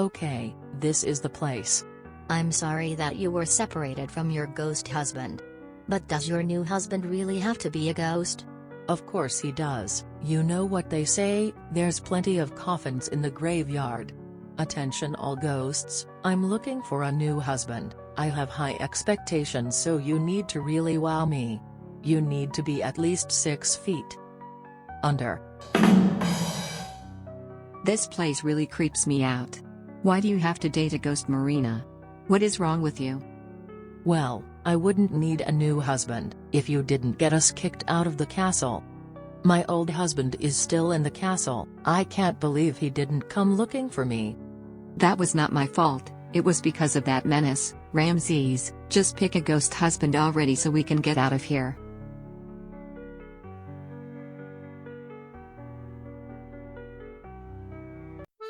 Okay, this is the place. I'm sorry that you were separated from your ghost husband. But does your new husband really have to be a ghost? Of course he does. You know what they say, there's plenty of coffins in the graveyard. Attention all ghosts, I'm looking for a new husband. I have high expectations, so you need to really wow me. You need to be at least 6 feet under. This place really creeps me out. Why do you have to date a ghost, Marina? What is wrong with you? Well, I wouldn't need a new husband if you didn't get us kicked out of the castle. My old husband is still in the castle. I can't believe he didn't come looking for me. That was not my fault, it was because of that menace, Ramses. Just pick a ghost husband already so we can get out of here.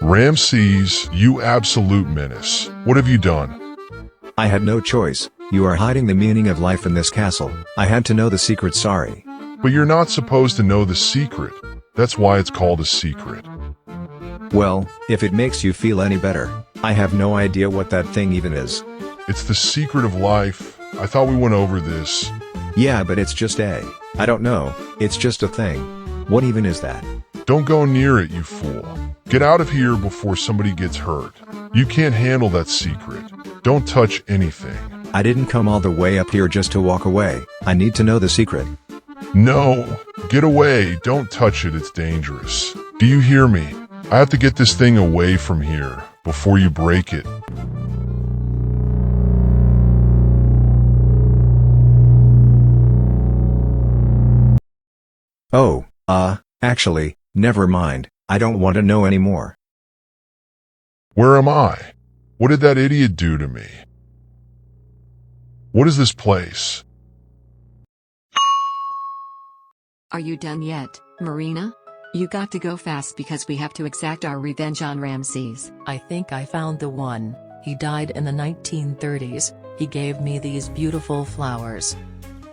Ramses, you absolute menace. What have you done? I had no choice. You are hiding the meaning of life in this castle. I had to know the secret, sorry. But you're not supposed to know the secret. That's why it's called a secret. Well, if it makes you feel any better, I have no idea what that thing even is. It's the secret of life. I thought we went over this. Yeah, but it's just I don't know, it's just a thing. What even is that? Don't go near it, you fool. Get out of here before somebody gets hurt. You can't handle that secret. Don't touch anything. I didn't come all the way up here just to walk away. I need to know the secret. No, get away. Don't touch it, it's dangerous. Do you hear me? I have to get this thing away from here before you break it. Oh, actually, never mind. I don't want to know anymore. Where am I? What did that idiot do to me? What is this place? Are you done yet, Marina? You got to go fast because we have to exact our revenge on Ramses. I think I found the one. He died in the 1930s. He gave me these beautiful flowers.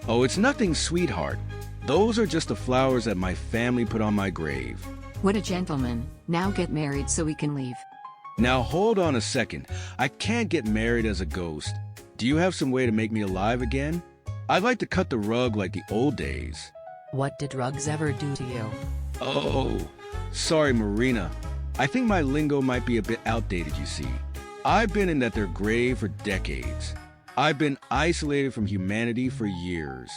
Oh, it's nothing, sweetheart. Those are just the flowers that my family put on my grave. What a gentleman. Now get married so we can leave. Now hold on a second. I can't get married as a ghost. Do you have some way to make me alive again? I'd like to cut the rug like the old days. What did drugs ever do to you? Oh, sorry, Marina. I think my lingo might be a bit outdated, you see. I've been in their grave for decades. I've been isolated from humanity for years.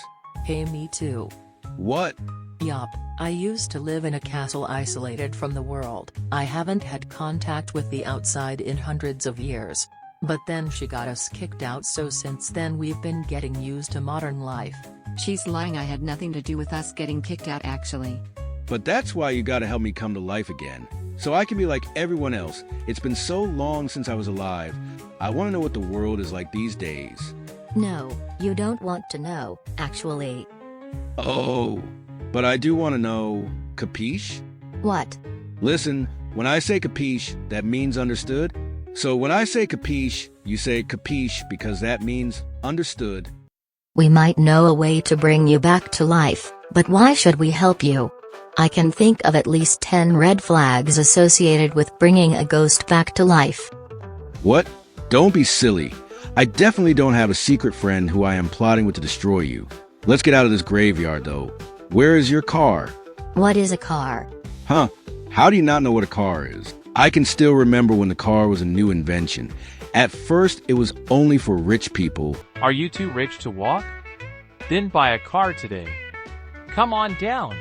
Hey, me too. What? Yup, I used to live in a castle isolated from the world. I haven't had contact with the outside in hundreds of years. But then she got us kicked out, so since then we've been getting used to modern life. She's lying. I had nothing to do with us getting kicked out, actually. But that's why you gotta help me come to life again. So I can be like everyone else. It's been so long since I was alive. I wanna know what the world is like these days. No, you don't want to know, actually. Oh, but I do wanna know, capiche? What? Listen, when I say capiche, that means understood. So when I say capiche, you say capiche because that means understood. We might know a way to bring you back to life, but why should we help you? I can think of at least 10 red flags associated with bringing a ghost back to life. What? Don't be silly. I definitely don't have a secret friend who I am plotting with to destroy you. Let's get out of this graveyard, though. Where is your car? What is a car? Huh? How do you not know what a car is? I can still remember when the car was a new invention. At first, it was only for rich people. Are you too rich to walk? Then buy a car today. Come on down.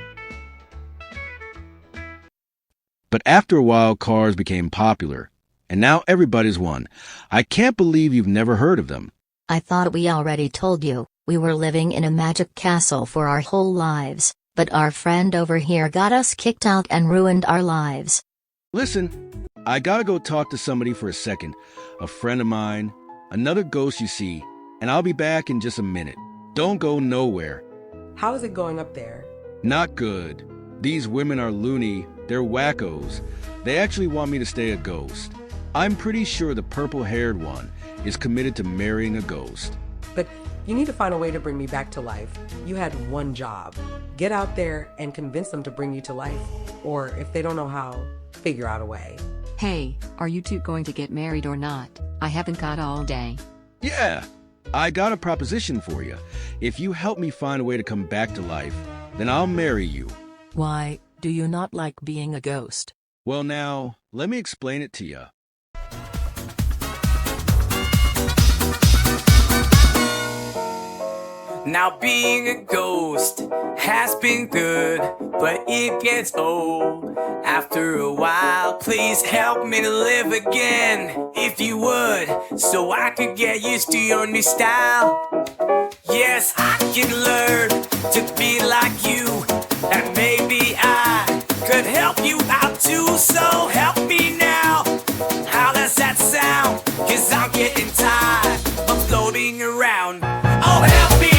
But after a while, cars became popular. And now everybody's one. I can't believe you've never heard of them. I thought we already told you, we were living in a magic castle for our whole lives, but our friend over here got us kicked out and ruined our lives. Listen, I gotta go talk to somebody for a second. A friend of mine, another ghost you see, and I'll be back in just a minute. Don't go nowhere. How is it going up there? Not good. These women are loony, they're wackos. They actually want me to stay a ghost. I'm pretty sure the purple-haired one is committed to marrying a ghost. But you need to find a way to bring me back to life. You had one job. Get out there and convince them to bring you to life. Or if they don't know how, figure out a way. Hey, are you two going to get married or not? I haven't got all day. Yeah, I got a proposition for you. If you help me find a way to come back to life, then I'll marry you. Why, do you not like being a ghost? Well now, let me explain it to you. Now being a ghost has been good, but it gets old after a while. Please help me to live again, if you would, so I could get used to your new style. Yes, I can learn to be like you, and maybe I could help you out too, so help me now. How does that sound? 'Cause I'm getting tired of floating around. Oh, help me!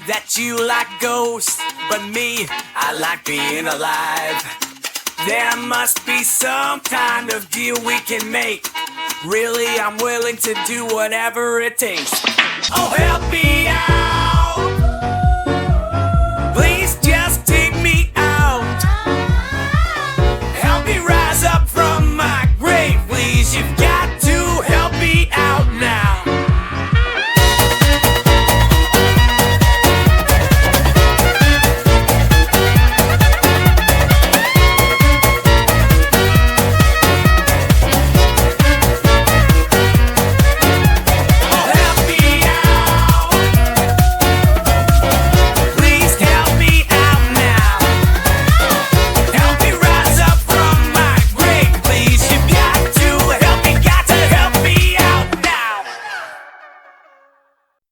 That you like ghosts, but me, I like being alive. There must be some kind of deal we can make. Really, I'm willing to do whatever it takes. Oh, help me out. Please just take me out. Help me rise up from my grave, please. You've got to help me out now.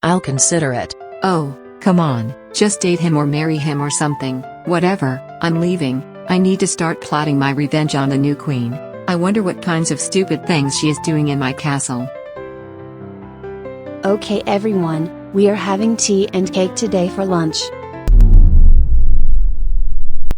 I'll consider it. Oh, come on, just date him or marry him or something. Whatever, I'm leaving. I need to start plotting my revenge on the new queen. I wonder what kinds of stupid things she is doing in my castle. Okay everyone, we are having tea and cake today for lunch.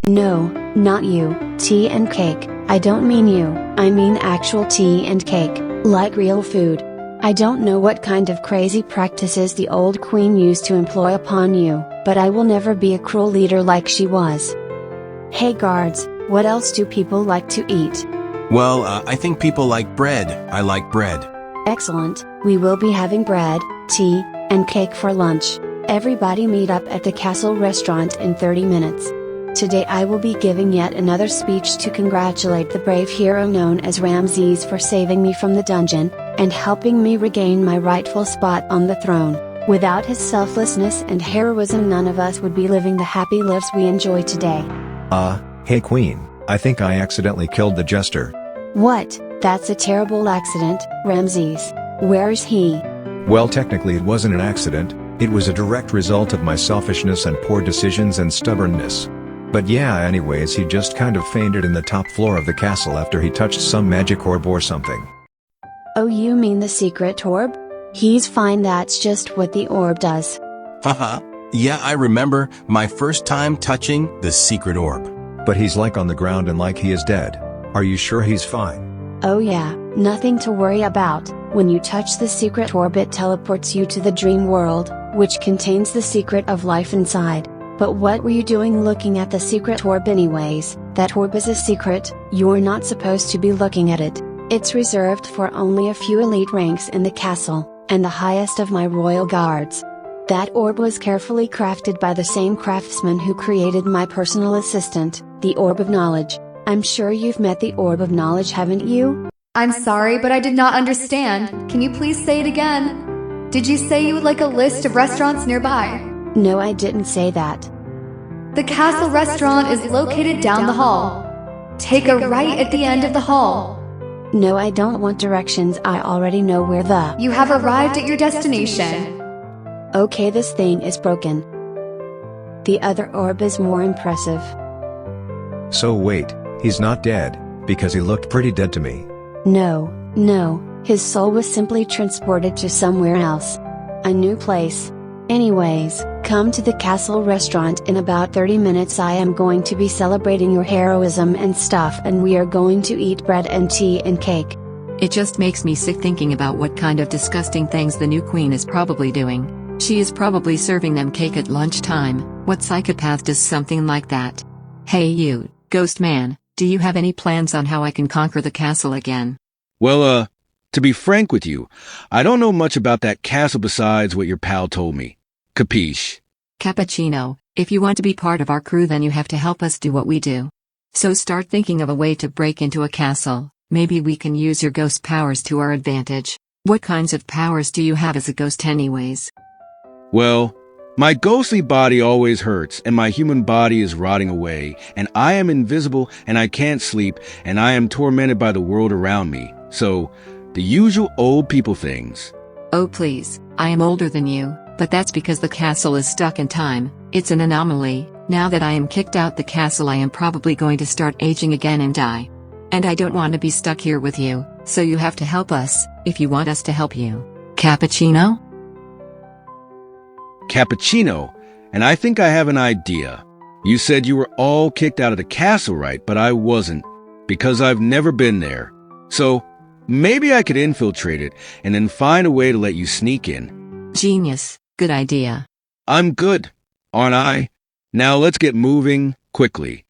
No, not you, tea and cake. I don't mean you, I mean actual tea and cake, like real food. I don't know what kind of crazy practices the old queen used to employ upon you, but I will never be a cruel leader like she was. Hey guards, what else do people like to eat? Well, I think people like bread. I like bread. Excellent, we will be having bread, tea, and cake for lunch. Everybody meet up at the castle restaurant in 30 minutes. Today I will be giving yet another speech to congratulate the brave hero known as Ramses for saving me from the dungeon, and helping me regain my rightful spot on the throne. Without his selflessness and heroism, none of us would be living the happy lives we enjoy today. Hey Queen, I think I accidentally killed the Jester. What? That's a terrible accident, Ramses. Where is he? Well, technically it wasn't an accident, it was a direct result of my selfishness and poor decisions and stubbornness. But yeah, anyways, he just kind of fainted in the top floor of the castle after he touched some magic orb or something. Oh, you mean the secret orb? He's fine, that's just what the orb does. Haha, yeah, I remember my first time touching the secret orb. But he's like on the ground and like he is dead. Are you sure he's fine? Oh yeah, nothing to worry about. When you touch the secret orb, it teleports you to the dream world, which contains the secret of life inside. But what were you doing looking at the secret orb anyways? That orb is a secret, you're not supposed to be looking at it. It's reserved for only a few elite ranks in the castle, and the highest of my royal guards. That orb was carefully crafted by the same craftsman who created my personal assistant, the Orb of Knowledge. I'm sure you've met the Orb of Knowledge, haven't you? I'm sorry, but I did not understand. Can you please say it again? Did you say you would like a list of restaurants nearby? No, I didn't say that. The castle restaurant is located down the hall. Take a right at the end of the hall. No, I don't want directions, I already know where the— You have arrived at your destination. Okay, this thing is broken. The other orb is more impressive. So wait, he's not dead, because he looked pretty dead to me. No, his soul was simply transported to somewhere else. A new place. Anyways, come to the castle restaurant in about 30 minutes. I am going to be celebrating your heroism and stuff, and we are going to eat bread and tea and cake. It just makes me sick thinking about what kind of disgusting things the new queen is probably doing. She is probably serving them cake at lunchtime. What psychopath does something like that? Hey you, ghost man, do you have any plans on how I can conquer the castle again? Well, to be frank with you, I don't know much about that castle besides what your pal told me. Capiche? Cappuccino, if you want to be part of our crew then you have to help us do what we do. So start thinking of a way to break into a castle. Maybe we can use your ghost powers to our advantage. What kinds of powers do you have as a ghost anyways? Well, my ghostly body always hurts, and my human body is rotting away, and I am invisible, and I can't sleep, and I am tormented by the world around me. So, the usual old people things. Oh please, I am older than you, but that's because the castle is stuck in time. It's an anomaly. Now that I am kicked out the castle, I am probably going to start aging again and die. And I don't want to be stuck here with you, so you have to help us, if you want us to help you. Cappuccino? Cappuccino, and I think I have an idea. You said you were all kicked out of the castle, right? But I wasn't, because I've never been there. So, maybe I could infiltrate it, and then find a way to let you sneak in. Genius, good idea. I'm good, aren't I? Now let's get moving, quickly.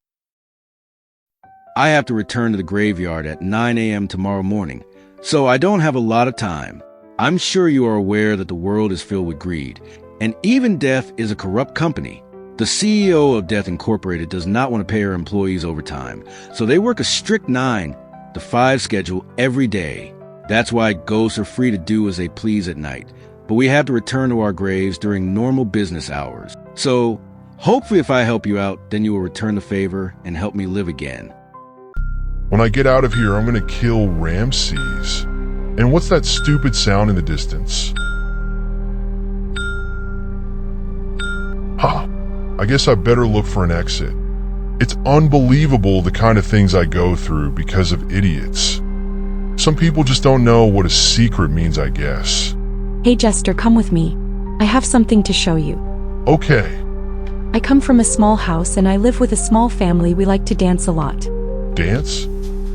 I have to return to the graveyard at 9 a.m. tomorrow morning, so I don't have a lot of time. I'm sure you are aware that the world is filled with greed, and even death is a corrupt company. The CEO of Death Incorporated does not want to pay her employees overtime, so they work a strict 9 to 5 schedule every day. That's why ghosts are free to do as they please at night, but we have to return to our graves during normal business hours. So, hopefully if I help you out, then you will return the favor and help me live again. When I get out of here, I'm gonna kill Ramses. And what's that stupid sound in the distance? Ha! I guess I better look for an exit. It's unbelievable the kind of things I go through because of idiots. Some people just don't know what a secret means, I guess. Hey Jester, come with me. I have something to show you. Okay. I come from a small house and I live with a small family. We like to dance a lot. Dance?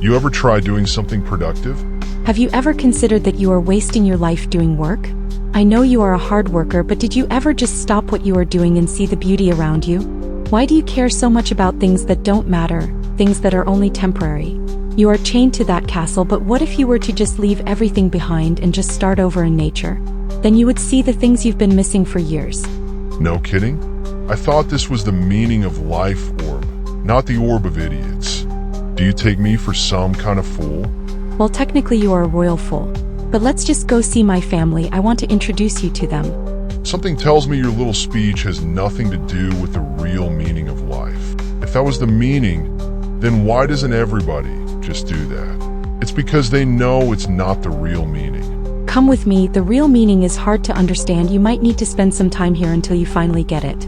You ever try doing something productive? Have you ever considered that you are wasting your life doing work? I know you are a hard worker, but did you ever just stop what you are doing and see the beauty around you? Why do you care so much about things that don't matter, things that are only temporary? You are chained to that castle, but what if you were to just leave everything behind and just start over in nature? Then you would see the things you've been missing for years. No kidding? I thought this was the meaning of life orb, not the orb of idiots. Do you take me for some kind of fool? Well, technically you are a royal fool. But let's just go see my family. I want to introduce you to them. Something tells me your little speech has nothing to do with the real meaning of life. If that was the meaning, then why doesn't everybody just do that? It's because they know it's not the real meaning. Come with me. The real meaning is hard to understand. You might need to spend some time here until you finally get it.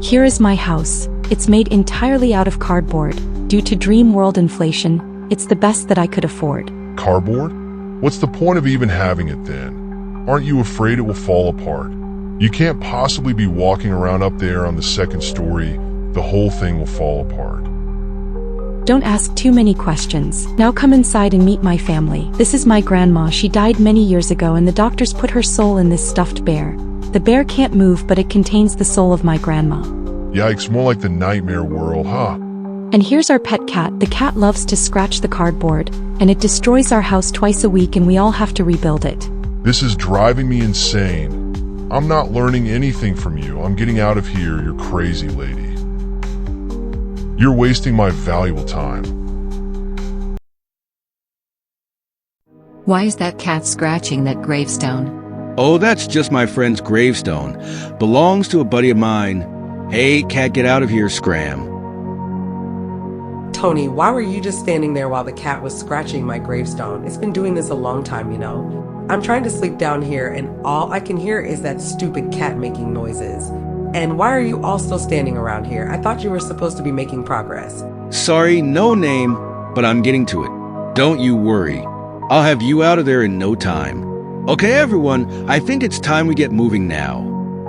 Here is my house. It's made entirely out of cardboard. Due to dream world inflation, it's the best that I could afford. Cardboard? What's the point of even having it then? Aren't you afraid it will fall apart? You can't possibly be walking around up there on the second story. The whole thing will fall apart. Don't ask too many questions. Now come inside and meet my family. This is my grandma. She died many years ago and the doctors put her soul in this stuffed bear. The bear can't move, but it contains the soul of my grandma. Yikes, more like the nightmare world, huh? And here's our pet cat. The cat loves to scratch the cardboard, and it destroys our house twice a week and we all have to rebuild it. This is driving me insane. I'm not learning anything from you. I'm getting out of here, you crazy lady. You're wasting my valuable time. Why is that cat scratching that gravestone? Oh, that's just my friend's gravestone. Belongs to a buddy of mine. Hey, cat, get out of here, scram. Tony, why were you just standing there while the cat was scratching my gravestone? It's been doing this a long time, you know. I'm trying to sleep down here and all I can hear is that stupid cat making noises. And why are you all still standing around here? I thought you were supposed to be making progress. Sorry, no name, but I'm getting to it. Don't you worry. I'll have you out of there in no time. Okay, everyone, I think it's time we get moving now.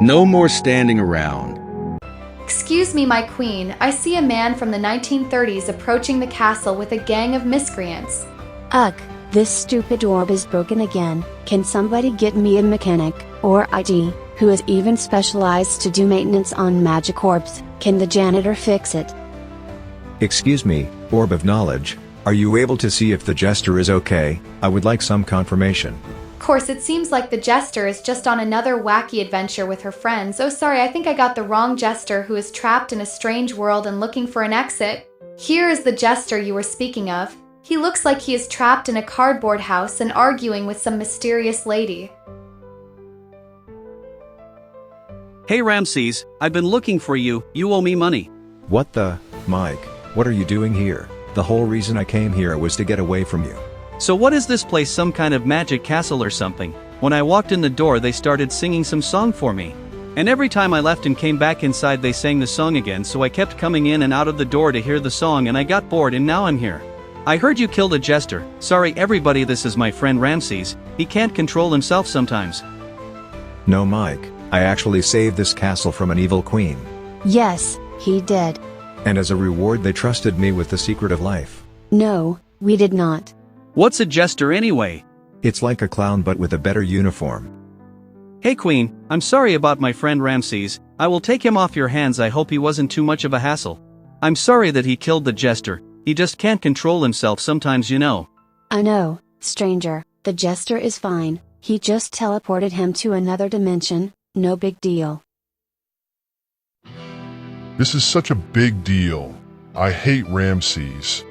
No more standing around. Excuse me, my queen. I see a man from the 1930s approaching the castle with a gang of miscreants. Ugh, this stupid orb is broken again. Can somebody get me a mechanic, or IT, who is even specialized to do maintenance on magic orbs? Can the janitor fix it? Excuse me, Orb of Knowledge, are you able to see if the Jester is okay? I would like some confirmation. Of course, it seems like the Jester is just on another wacky adventure with her friends. Oh, sorry, I think I got the wrong Jester, who is trapped in a strange world and looking for an exit. Here is the Jester you were speaking of. He looks like he is trapped in a cardboard house and arguing with some mysterious lady. Hey Ramses, I've been looking for you. You owe me money. What the, Mike, what are you doing here? The whole reason I came here was to get away from you. So what is this place, some kind of magic castle or something? When I walked in the door they started singing some song for me. And every time I left and came back inside they sang the song again, so I kept coming in and out of the door to hear the song and I got bored and now I'm here. I heard you killed a Jester. Sorry everybody, this is my friend Ramses. He can't control himself sometimes. No, Mike, I actually saved this castle from an evil queen. Yes, he did. And as a reward they trusted me with the secret of life. No, we did not. What's a Jester anyway? It's like a clown but with a better uniform. Hey Queen, I'm sorry about my friend Ramses. I will take him off your hands. I hope he wasn't too much of a hassle. I'm sorry that he killed the Jester. He just can't control himself sometimes, you know. I know, stranger, the Jester is fine. He just teleported him to another dimension, no big deal. This is such a big deal. I hate Ramses.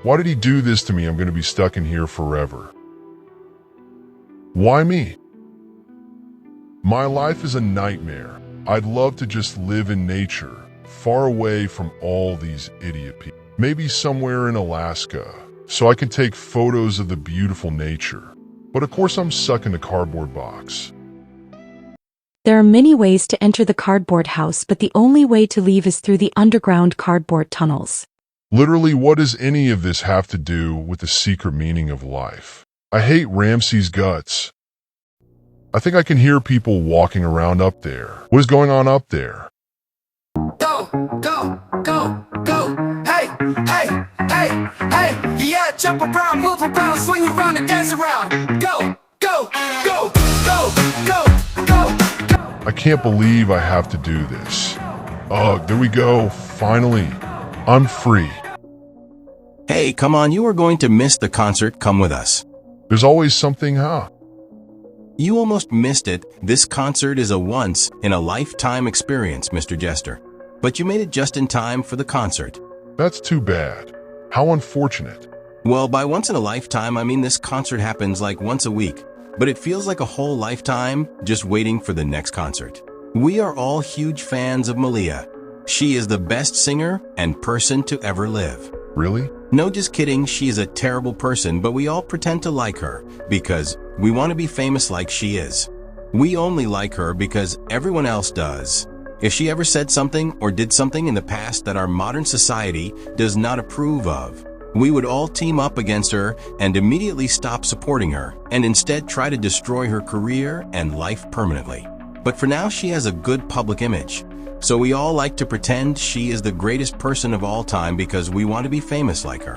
Why did he do this to me? I'm going to be stuck in here forever. Why me? My life is a nightmare. I'd love to just live in nature, far away from all these idiot people. Maybe somewhere in Alaska, so I can take photos of the beautiful nature. But of course I'm stuck in a cardboard box. There are many ways to enter the cardboard house, but the only way to leave is through the underground cardboard tunnels. Literally, what does any of this have to do with the secret meaning of life? I hate Ramses' guts. I think I can hear people walking around up there. What is going on up there? Go, go, go, go. Hey, hey, hey, hey. Yeah, jump around, move around, swing around and dance around. Go, go, go, go, go, go. I can't believe I have to do this. Oh, there we go. Finally, I'm free. Hey, come on, you are going to miss the concert. Come with us. There's always something, huh? You almost missed it. This concert is a once-in-a-lifetime experience, Mr. Jester. But you made it just in time for the concert. That's too bad. How unfortunate. Well, by once in a lifetime, I mean this concert happens like once a week. But it feels like a whole lifetime just waiting for the next concert. We are all huge fans of Malia. She is the best singer and person to ever live. Really? No, just kidding. She is a terrible person, but we all pretend to like her because we want to be famous like she is. We only like her because everyone else does. If she ever said something or did something in the past that our modern society does not approve of, we would all team up against her and immediately stop supporting her and instead try to destroy her career and life permanently. But for now, she has a good public image. So we all like to pretend she is the greatest person of all time because we want to be famous like her.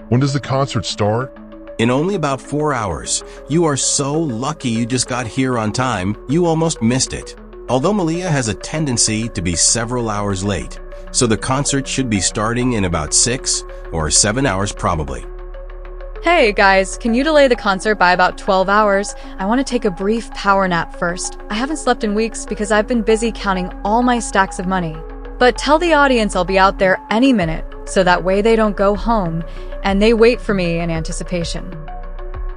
When does the concert start? In only about 4 hours. You are so lucky you just got here on time. You almost missed it. Although Malia has a tendency to be several hours late, so the concert should be starting in about 6 or 7 hours probably. Hey guys, can you delay the concert by about 12 hours? I want to take a brief power nap first. I haven't slept in weeks because I've been busy counting all my stacks of money. But tell the audience I'll be out there any minute, so that way they don't go home and they wait for me in anticipation.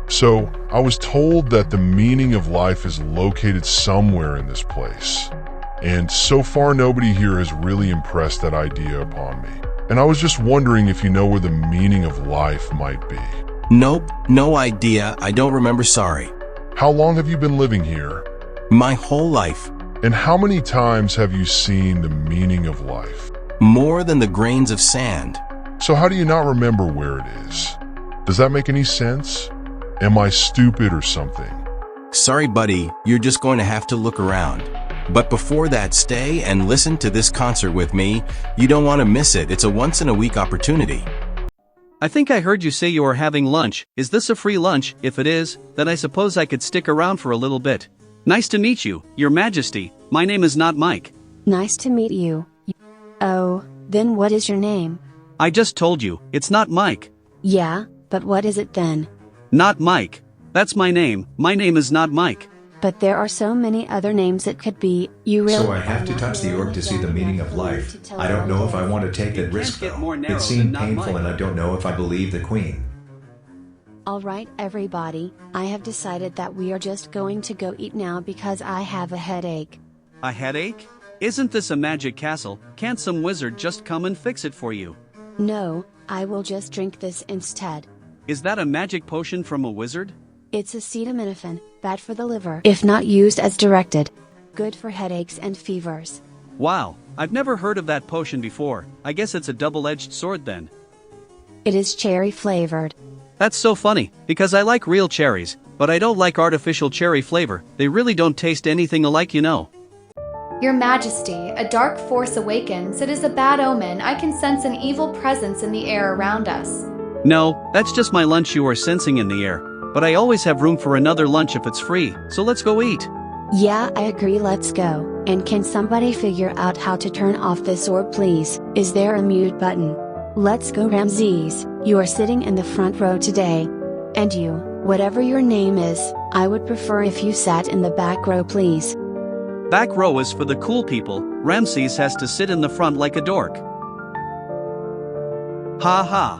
So, I was told that the meaning of life is located somewhere in this place. And so far nobody here has really impressed that idea upon me. And I was just wondering if you know where the meaning of life might be. Nope, no idea. I don't remember, sorry. How long have you been living here? My whole life. And how many times have you seen the meaning of life? More than the grains of sand. So how do you not remember where it is? Does that make any sense? Am I stupid or something? Sorry, buddy, you're just going to have to look around. But before that, stay and listen to this concert with me. You don't want to miss it. It's a once-in-a-week opportunity. I think I heard you say you are having lunch. Is this a free lunch? If it is, then I suppose I could stick around for a little bit. Nice to meet you, Your Majesty. My name is not Mike. Nice to meet you. Oh, then what is your name? I just told you, it's not Mike. Yeah, but what is it then? Not Mike. That's my name. My name is not Mike. But there are so many other names it could be. You really. So I have to touch the orb to see the meaning of life. I don't know if I want to take that risk though. It seemed painful and I don't know if I believe the queen. Alright everybody, I have decided that we are just going to go eat now because I have a headache. A headache? Isn't this a magic castle? Can't some wizard just come and fix it for you? No, I will just drink this instead. Is that a magic potion from a wizard? It's acetaminophen, bad for the liver if not used as directed. Good for headaches and fevers. Wow, I've never heard of that potion before. I guess it's a double-edged sword then. It is cherry flavored. That's so funny, because I like real cherries, but I don't like artificial cherry flavor. They really don't taste anything alike, you know. Your Majesty, a dark force awakens. It is a bad omen. I can sense an evil presence in the air around us. No, that's just my lunch you are sensing in the air. But I always have room for another lunch if it's free, so let's go eat. Yeah, I agree, let's go. And can somebody figure out how to turn off this orb please? Is there a mute button? Let's go Ramses, you are sitting in the front row today. And you, whatever your name is, I would prefer if you sat in the back row please. Back row is for the cool people. Ramses has to sit in the front like a dork. Ha ha.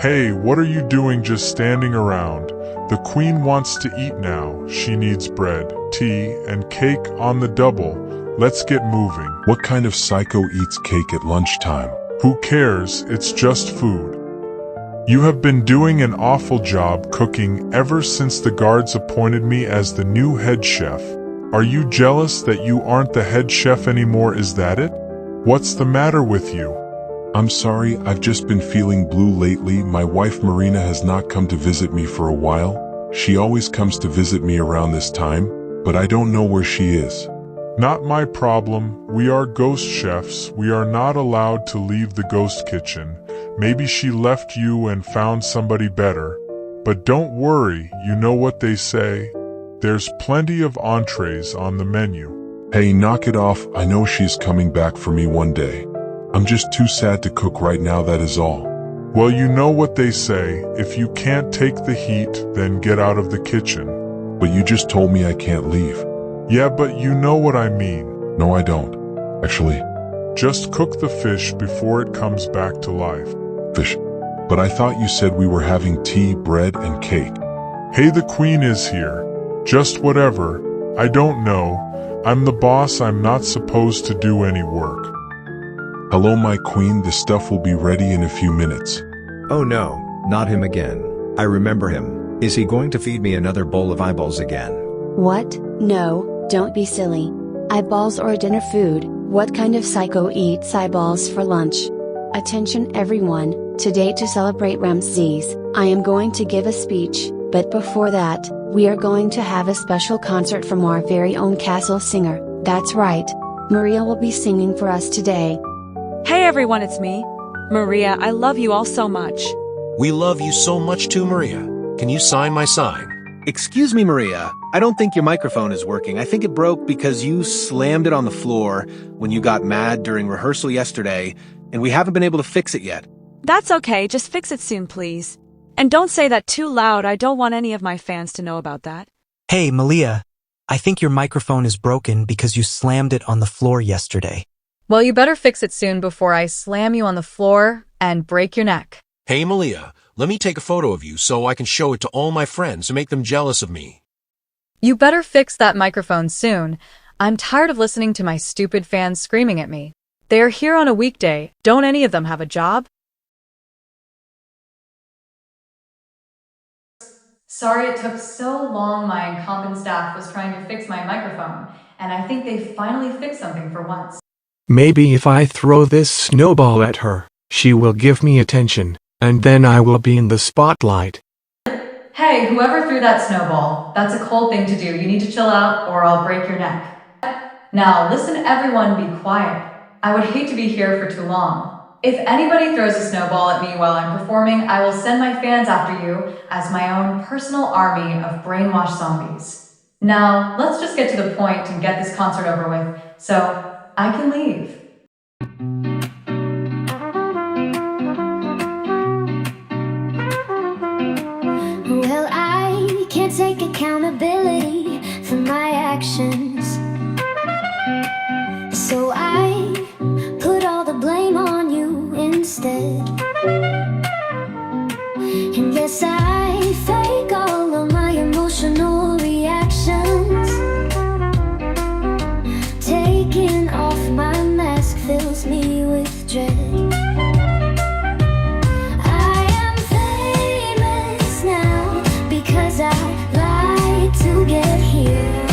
Hey, what are you doing just standing around? The queen wants to eat now. She needs bread, tea, and cake on the double. Let's get moving. What kind of psycho eats cake at lunchtime? Who cares? It's just food. You have been doing an awful job cooking ever since the guards appointed me as the new head chef. Are you jealous that you aren't the head chef anymore? Is that it? What's the matter with you? I'm sorry, I've just been feeling blue lately. My wife Marina has not come to visit me for a while. She always comes to visit me around this time, but I don't know where she is. Not my problem. We are ghost chefs. We are not allowed to leave the ghost kitchen. Maybe she left you and found somebody better. But don't worry, you know what they say. There's plenty of entrees on the menu. Hey, knock it off. I know she's coming back for me one day. I'm just too sad to cook right now, that is all. Well, you know what they say. If you can't take the heat, then get out of the kitchen. But you just told me I can't leave. Yeah, but you know what I mean. No, I don't. Actually. Just cook the fish before it comes back to life. Fish? But I thought you said we were having tea, bread, and cake. Hey, the queen is here. Just whatever. I don't know. I'm the boss. I'm not supposed to do any work. Hello, my queen. The stuff will be ready in a few minutes. Oh no, not him again. I remember him. Is he going to feed me another bowl of eyeballs again? What? No, don't be silly. Eyeballs or dinner food, what kind of psycho eats eyeballs for lunch? Attention everyone, today to celebrate Ramses, I am going to give a speech, but before that, we are going to have a special concert from our very own castle singer. That's right. Maria will be singing for us today. Hey everyone, it's me. Maria, I love you all so much. We love you so much too, Maria. Can you sign my sign? Excuse me, Maria. I don't think your microphone is working. I think it broke because you slammed it on the floor when you got mad during rehearsal yesterday, and we haven't been able to fix it yet. That's okay, just fix it soon, please. And don't say that too loud, I don't want any of my fans to know about that. Hey, Malia. I think your microphone is broken because you slammed it on the floor yesterday. Well, you better fix it soon before I slam you on the floor and break your neck. Hey, Malia, let me take a photo of you so I can show it to all my friends and make them jealous of me. You better fix that microphone soon. I'm tired of listening to my stupid fans screaming at me. They are here on a weekday. Don't any of them have a job? Sorry it took so long. My incompetent staff was trying to fix my microphone, and I think they finally fixed something for once. Maybe if I throw this snowball at her, she will give me attention, and then I will be in the spotlight. Hey, whoever threw that snowball, that's a cold thing to do. You need to chill out or I'll break your neck. Now, listen everyone, be quiet. I would hate to be here for too long. If anybody throws a snowball at me while I'm performing, I will send my fans after you as my own personal army of brainwashed zombies. Now, let's just get to the point and get this concert over with, so I can leave. Well, I can't take accountability for my actions, so I put all the blame on you instead. And yes, I fake all of my emotional reactions. Taking off my mask fills me with dread. I am famous now because I lied to get here,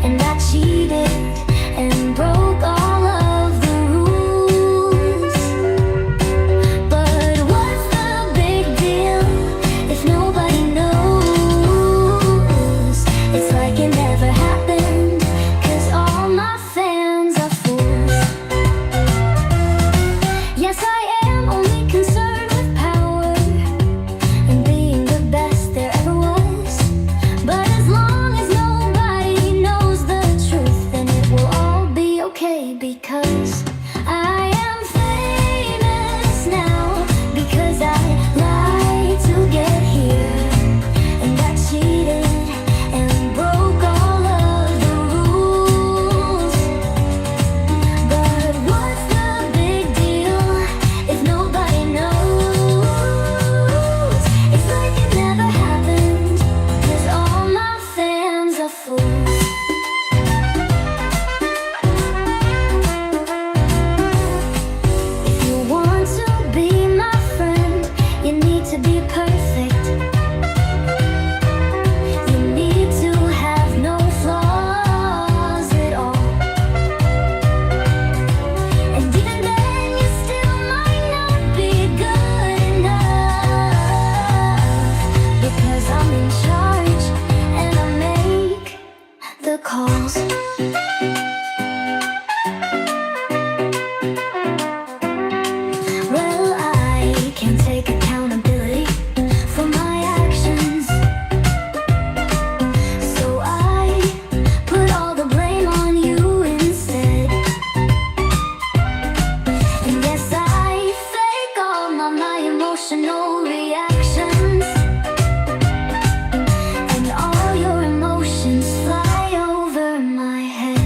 and I cheated and broke all of the rules. But what's the big deal if nobody knows? It's like it never happened, 'cause all my fans are fools. Yes, I am only concerned with power and being the best there ever was. But as long as nobody knows the truth, then it will all be okay, because I am famous now because I lied to get here, and I cheated and broke all of the rules. But what's the big deal if nobody knows? It's like it never happened, 'cause all my fans are fools. If you want to be my friend, you need to be perfect. You need to have no flaws at all. And even then, you still might not be good enough, because I'm in charge and I make the calls. Well, I can't take accountability for my actions, so I put all the blame on you instead. And yes, I fake all my emotional reactions, and all your emotions fly over my head.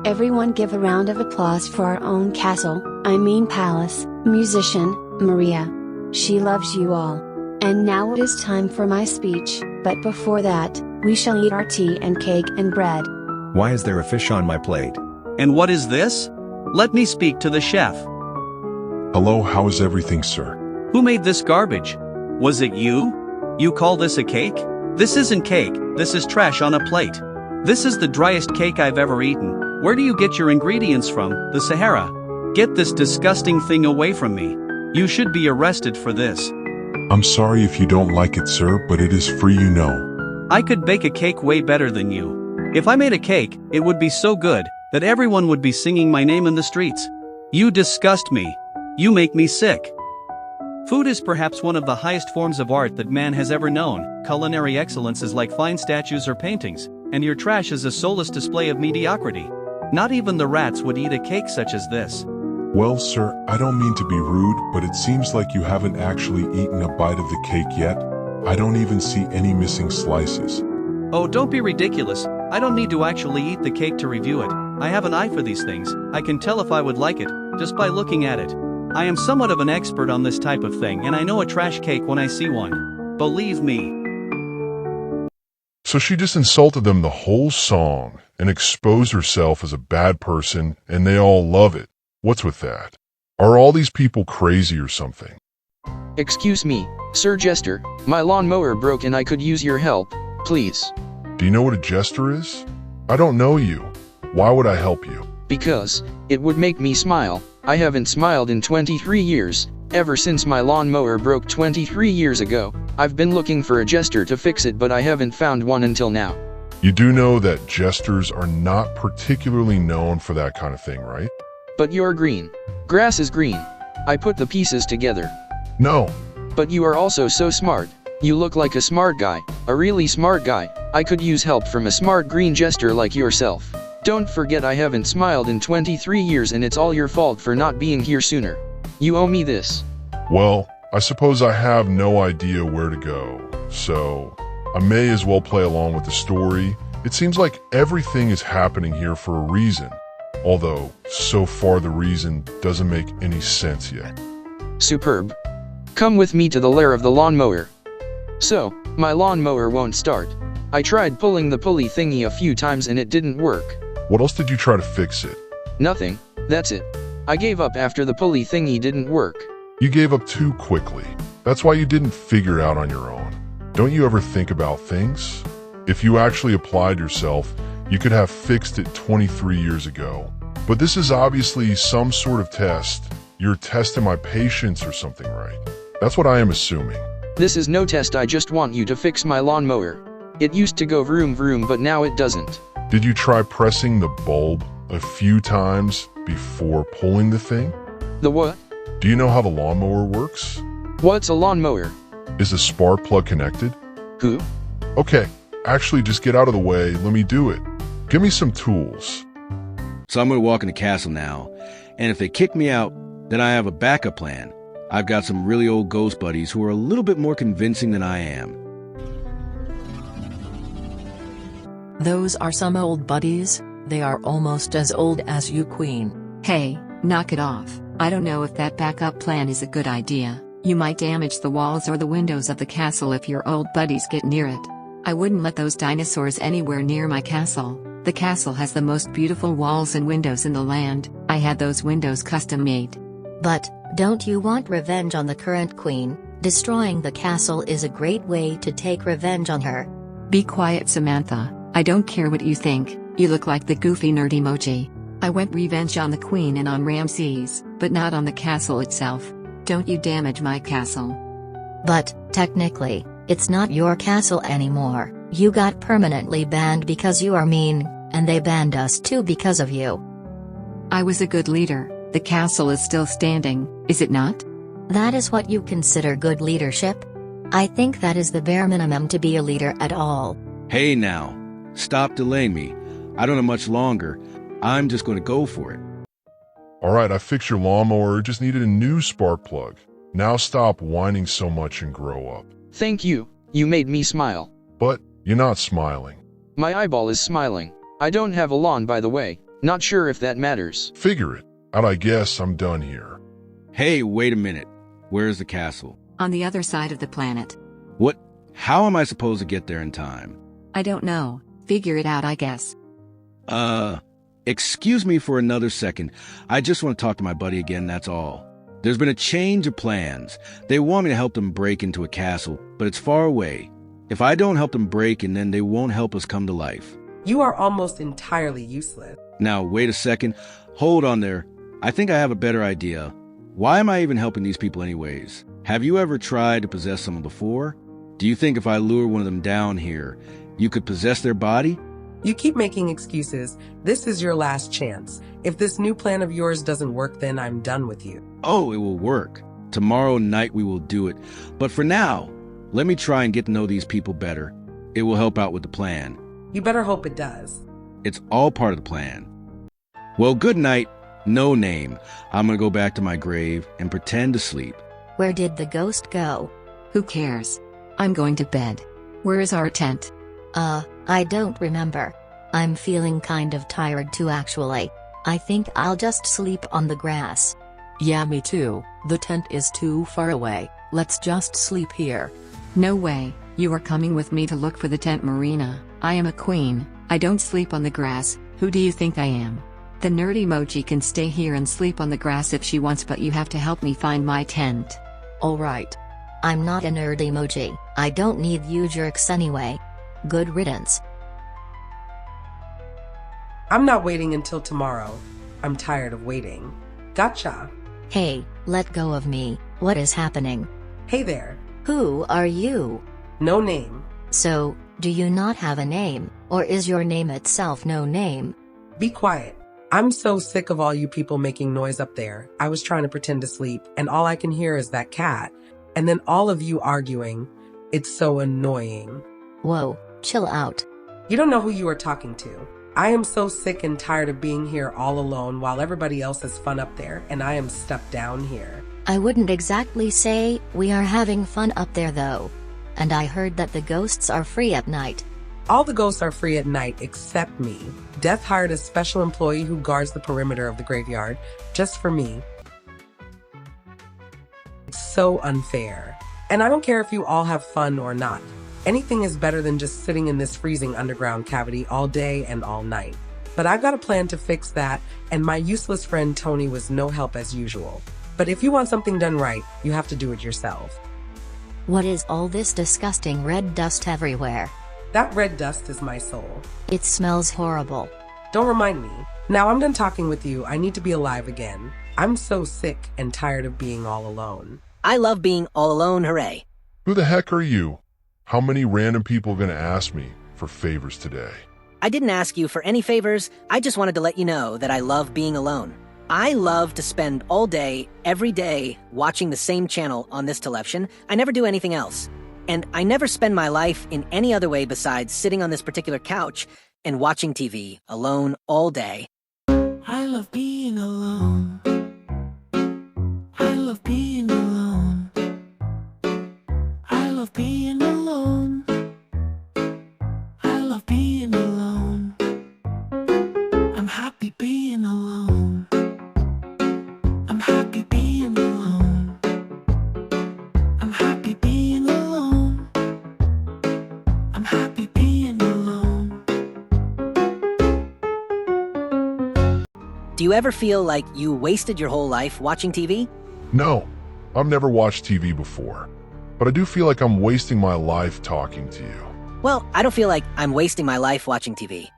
Everyone give a round of applause for our own castle, I mean palace, musician, Maria. She loves you all. And now it is time for my speech, but before that, we shall eat our tea and cake and bread. Why is there a fish on my plate? And what is this? Let me speak to the chef. Hello, how is everything, sir? Who made this garbage? Was it you? You call this a cake? This isn't cake, this is trash on a plate. This is the driest cake I've ever eaten. Where do you get your ingredients from, the Sahara? Get this disgusting thing away from me. You should be arrested for this. I'm sorry if you don't like it, sir, but it is free, you know. I could bake a cake way better than you. If I made a cake, it would be so good that everyone would be singing my name in the streets. You disgust me. You make me sick. Food is perhaps one of the highest forms of art that man has ever known. Culinary excellence is like fine statues or paintings, and your trash is a soulless display of mediocrity. Not even the rats would eat a cake such as this. Well, sir, I don't mean to be rude, but it seems like you haven't actually eaten a bite of the cake yet. I don't even see any missing slices. Oh, don't be ridiculous. I don't need to actually eat the cake to review it. I have an eye for these things. I can tell if I would like it, just by looking at it. I am somewhat of an expert on this type of thing, and I know a trash cake when I see one. Believe me. So she just insulted them the whole song and exposed herself as a bad person, and they all love it. What's with that? Are all these people crazy or something? Excuse me, Sir Jester, my lawnmower broke and I could use your help, please. Do you know what a jester is? I don't know you. Why would I help you? Because it would make me smile. I haven't smiled in 23 years, ever since my lawnmower broke 23 years ago. I've been looking for a jester to fix it, but I haven't found one until now. You do know that jesters are not particularly known for that kind of thing, right? But you're green. Grass is green. I put the pieces together. No. But you are also so smart. You look like a smart guy, a really smart guy. I could use help from a smart green jester like yourself. Don't forget I haven't smiled in 23 years and it's all your fault for not being here sooner. You owe me this. Well, I suppose I have no idea where to go, so I may as well play along with the story. It seems like everything is happening here for a reason, although so far the reason doesn't make any sense yet. Superb. Come with me to the lair of the lawnmower. So, my lawnmower won't start. I tried pulling the pulley thingy a few times and it didn't work. What else did you try to fix it? Nothing, that's it. I gave up after the pulley thingy didn't work. You gave up too quickly. That's why you didn't figure it out on your own. Don't you ever think about things? If you actually applied yourself, you could have fixed it 23 years ago. But this is obviously some sort of test. You're testing my patience or something, right? That's what I am assuming. This is no test, I just want you to fix my lawnmower. It used to go vroom vroom, but now it doesn't. Did you try pressing the bulb a few times before pulling the thing? The what? Do you know how the lawnmower works? What's a lawnmower? Is the spark plug connected? Who? Okay, actually just get out of the way, let me do it. Give me some tools. So I'm gonna walk in the castle now, and if they kick me out, then I have a backup plan. I've got some really old ghost buddies who are a little bit more convincing than I am. Those are some old buddies. They are almost as old as you, Queen. Hey, knock it off. I don't know if that backup plan is a good idea. You might damage the walls or the windows of the castle if your old buddies get near it. I wouldn't let those dinosaurs anywhere near my castle. The castle has the most beautiful walls and windows in the land. I had those windows custom made. But, don't you want revenge on the current queen? Destroying the castle is a great way to take revenge on her. Be quiet, Samantha. I don't care what you think. You look like the goofy nerd emoji. I want revenge on the queen and on Ramses, but not on the castle itself. Don't you damage my castle. But, technically, it's not your castle anymore. You got permanently banned because you are mean, and they banned us too because of you. I was a good leader. The castle is still standing, is it not? That is what you consider good leadership? I think that is the bare minimum to be a leader at all. Hey now, stop delaying me. I don't have much longer. I'm just going to go for it. Alright, I fixed your lawnmower, just needed a new spark plug. Now stop whining so much and grow up. Thank you, you made me smile. But, you're not smiling. My eyeball is smiling. I don't have a lawn, by the way. Not sure if that matters. Figure it out, I guess I'm done here. Hey, wait a minute. Where's the castle? On the other side of the planet. What? How am I supposed to get there in time? I don't know. Figure it out, I guess. Excuse me for another second. I just want to talk to my buddy again, that's all. There's been a change of plans. They want me to help them break into a castle, but it's far away. If I don't help them break in, then they won't help us come to life. You are almost entirely useless. Now, wait a second. Hold on there. I think I have a better idea. Why am I even helping these people anyways? Have you ever tried to possess someone before? Do you think if I lure one of them down here, you could possess their body? You keep making excuses. This is your last chance. If this new plan of yours doesn't work, then I'm done with you. Oh, it will work. Tomorrow night we will do it. But for now, let me try and get to know these people better. It will help out with the plan. You better hope it does. It's all part of the plan. Well, good night. No name. I'm gonna go back to my grave and pretend to sleep. Where did the ghost go? Who cares? I'm going to bed. Where is our tent? I don't remember. I'm feeling kind of tired too actually. I think I'll just sleep on the grass. Yeah, me too. The tent is too far away. Let's just sleep here. No way. You are coming with me to look for the tent, Marina. I am a queen. I don't sleep on the grass. Who do you think I am? The nerd emoji can stay here and sleep on the grass if she wants, but you have to help me find my tent. Alright, I'm not a nerd emoji. I don't need you jerks anyway. Good riddance. I'm not waiting until tomorrow. I'm tired of waiting. Gotcha. Hey, let go of me. What is happening? Hey there. Who are you? No name. So, do you not have a name, or is your name itself no name? Be quiet. I'm so sick of all you people making noise up there. I was trying to pretend to sleep, and all I can hear is that cat. And then all of you arguing. It's so annoying. Whoa, chill out. You don't know who you are talking to. I am so sick and tired of being here all alone while everybody else has fun up there, and I am stuck down here. I wouldn't exactly say we are having fun up there though. And I heard that the ghosts are free at night. All the ghosts are free at night except me. Death hired a special employee who guards the perimeter of the graveyard just for me. It's so unfair. And I don't care if you all have fun or not. Anything is better than just sitting in this freezing underground cavity all day and all night. But I've got a plan to fix that, and my useless friend Tony was no help as usual. But if you want something done right, you have to do it yourself. What is all this disgusting red dust everywhere? That red dust is my soul. It smells horrible. Don't remind me. Now I'm done talking with you. I need to be alive again. I'm so sick and tired of being all alone. I love being all alone, hooray. Who the heck are you? How many random people are going to ask me for favors today? I didn't ask you for any favors. I just wanted to let you know that I love being alone. I love to spend all day, every day, watching the same channel on this television. I never do anything else. And I never spend my life in any other way besides sitting on this particular couch and watching TV alone all day. I love being alone. I love being alone. I love being alone. I love being alone. I'm happy being alone. I'm happy being alone. I'm happy being alone. I'm happy being alone. Do you ever feel like you wasted your whole life watching TV? No, I've never watched TV before. But I do feel like I'm wasting my life talking to you. Well, I don't feel like I'm wasting my life watching TV.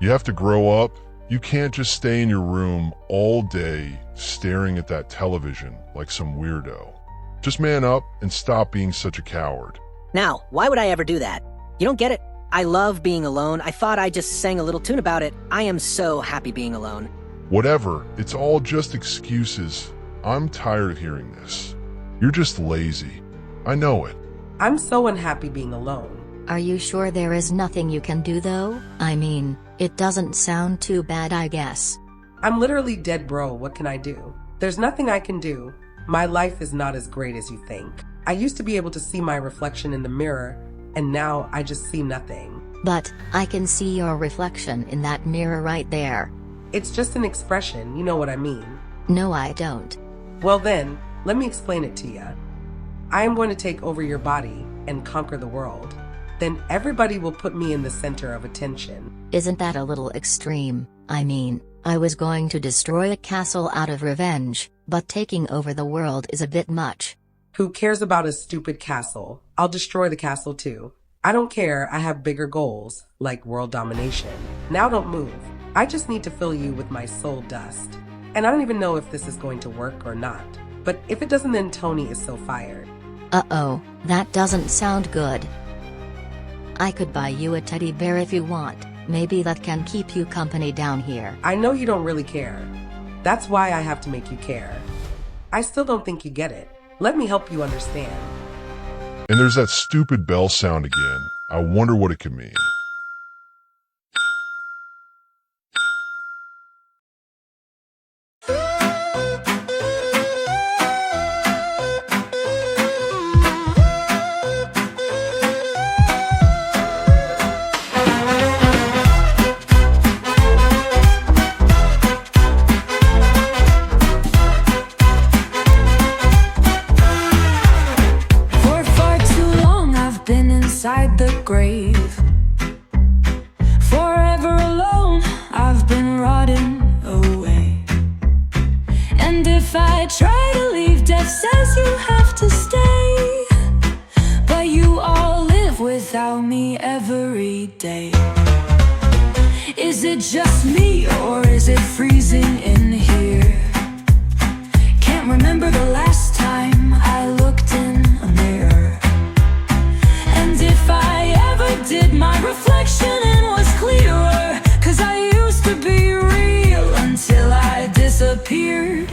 You have to grow up. You can't just stay in your room all day staring at that television like some weirdo. Just man up and stop being such a coward. Now, why would I ever do that? You don't get it. I love being alone. I thought I just sang a little tune about it. I am so happy being alone. Whatever, it's all just excuses. I'm tired of hearing this. You're just lazy. I know it. I'm so unhappy being alone. Are you sure there is nothing you can do though? I mean, it doesn't sound too bad, I guess. I'm literally dead, bro. What can I do? There's nothing I can do. My life is not as great as you think. I used to be able to see my reflection in the mirror, and now I just see nothing. But, I can see your reflection in that mirror right there. It's just an expression, you know what I mean. No, I don't. Well then, let me explain it to you. I am going to take over your body and conquer the world. Then everybody will put me in the center of attention. Isn't that a little extreme? I mean, I was going to destroy a castle out of revenge, but taking over the world is a bit much. Who cares about a stupid castle? I'll destroy the castle too. I don't care, I have bigger goals, like world domination. Now don't move. I just need to fill you with my soul dust. And I don't even know if this is going to work or not. But if it doesn't, then Tony is so fired. Uh-oh, that doesn't sound good. I could buy you a teddy bear if you want. Maybe that can keep you company down here. I know you don't really care. That's why I have to make you care. I still don't think you get it. Let me help you understand. And there's that stupid bell sound again. I wonder what it could mean. Inside the grave, forever alone, I've been rotting away. And if I try to leave, death says you have to stay. without me every day. Is it just me, or is it freezing in here? Can't remember the last time I looked in a mirror. And if I ever did, my reflection in was clearer. 'Cause I used to be real until I disappeared.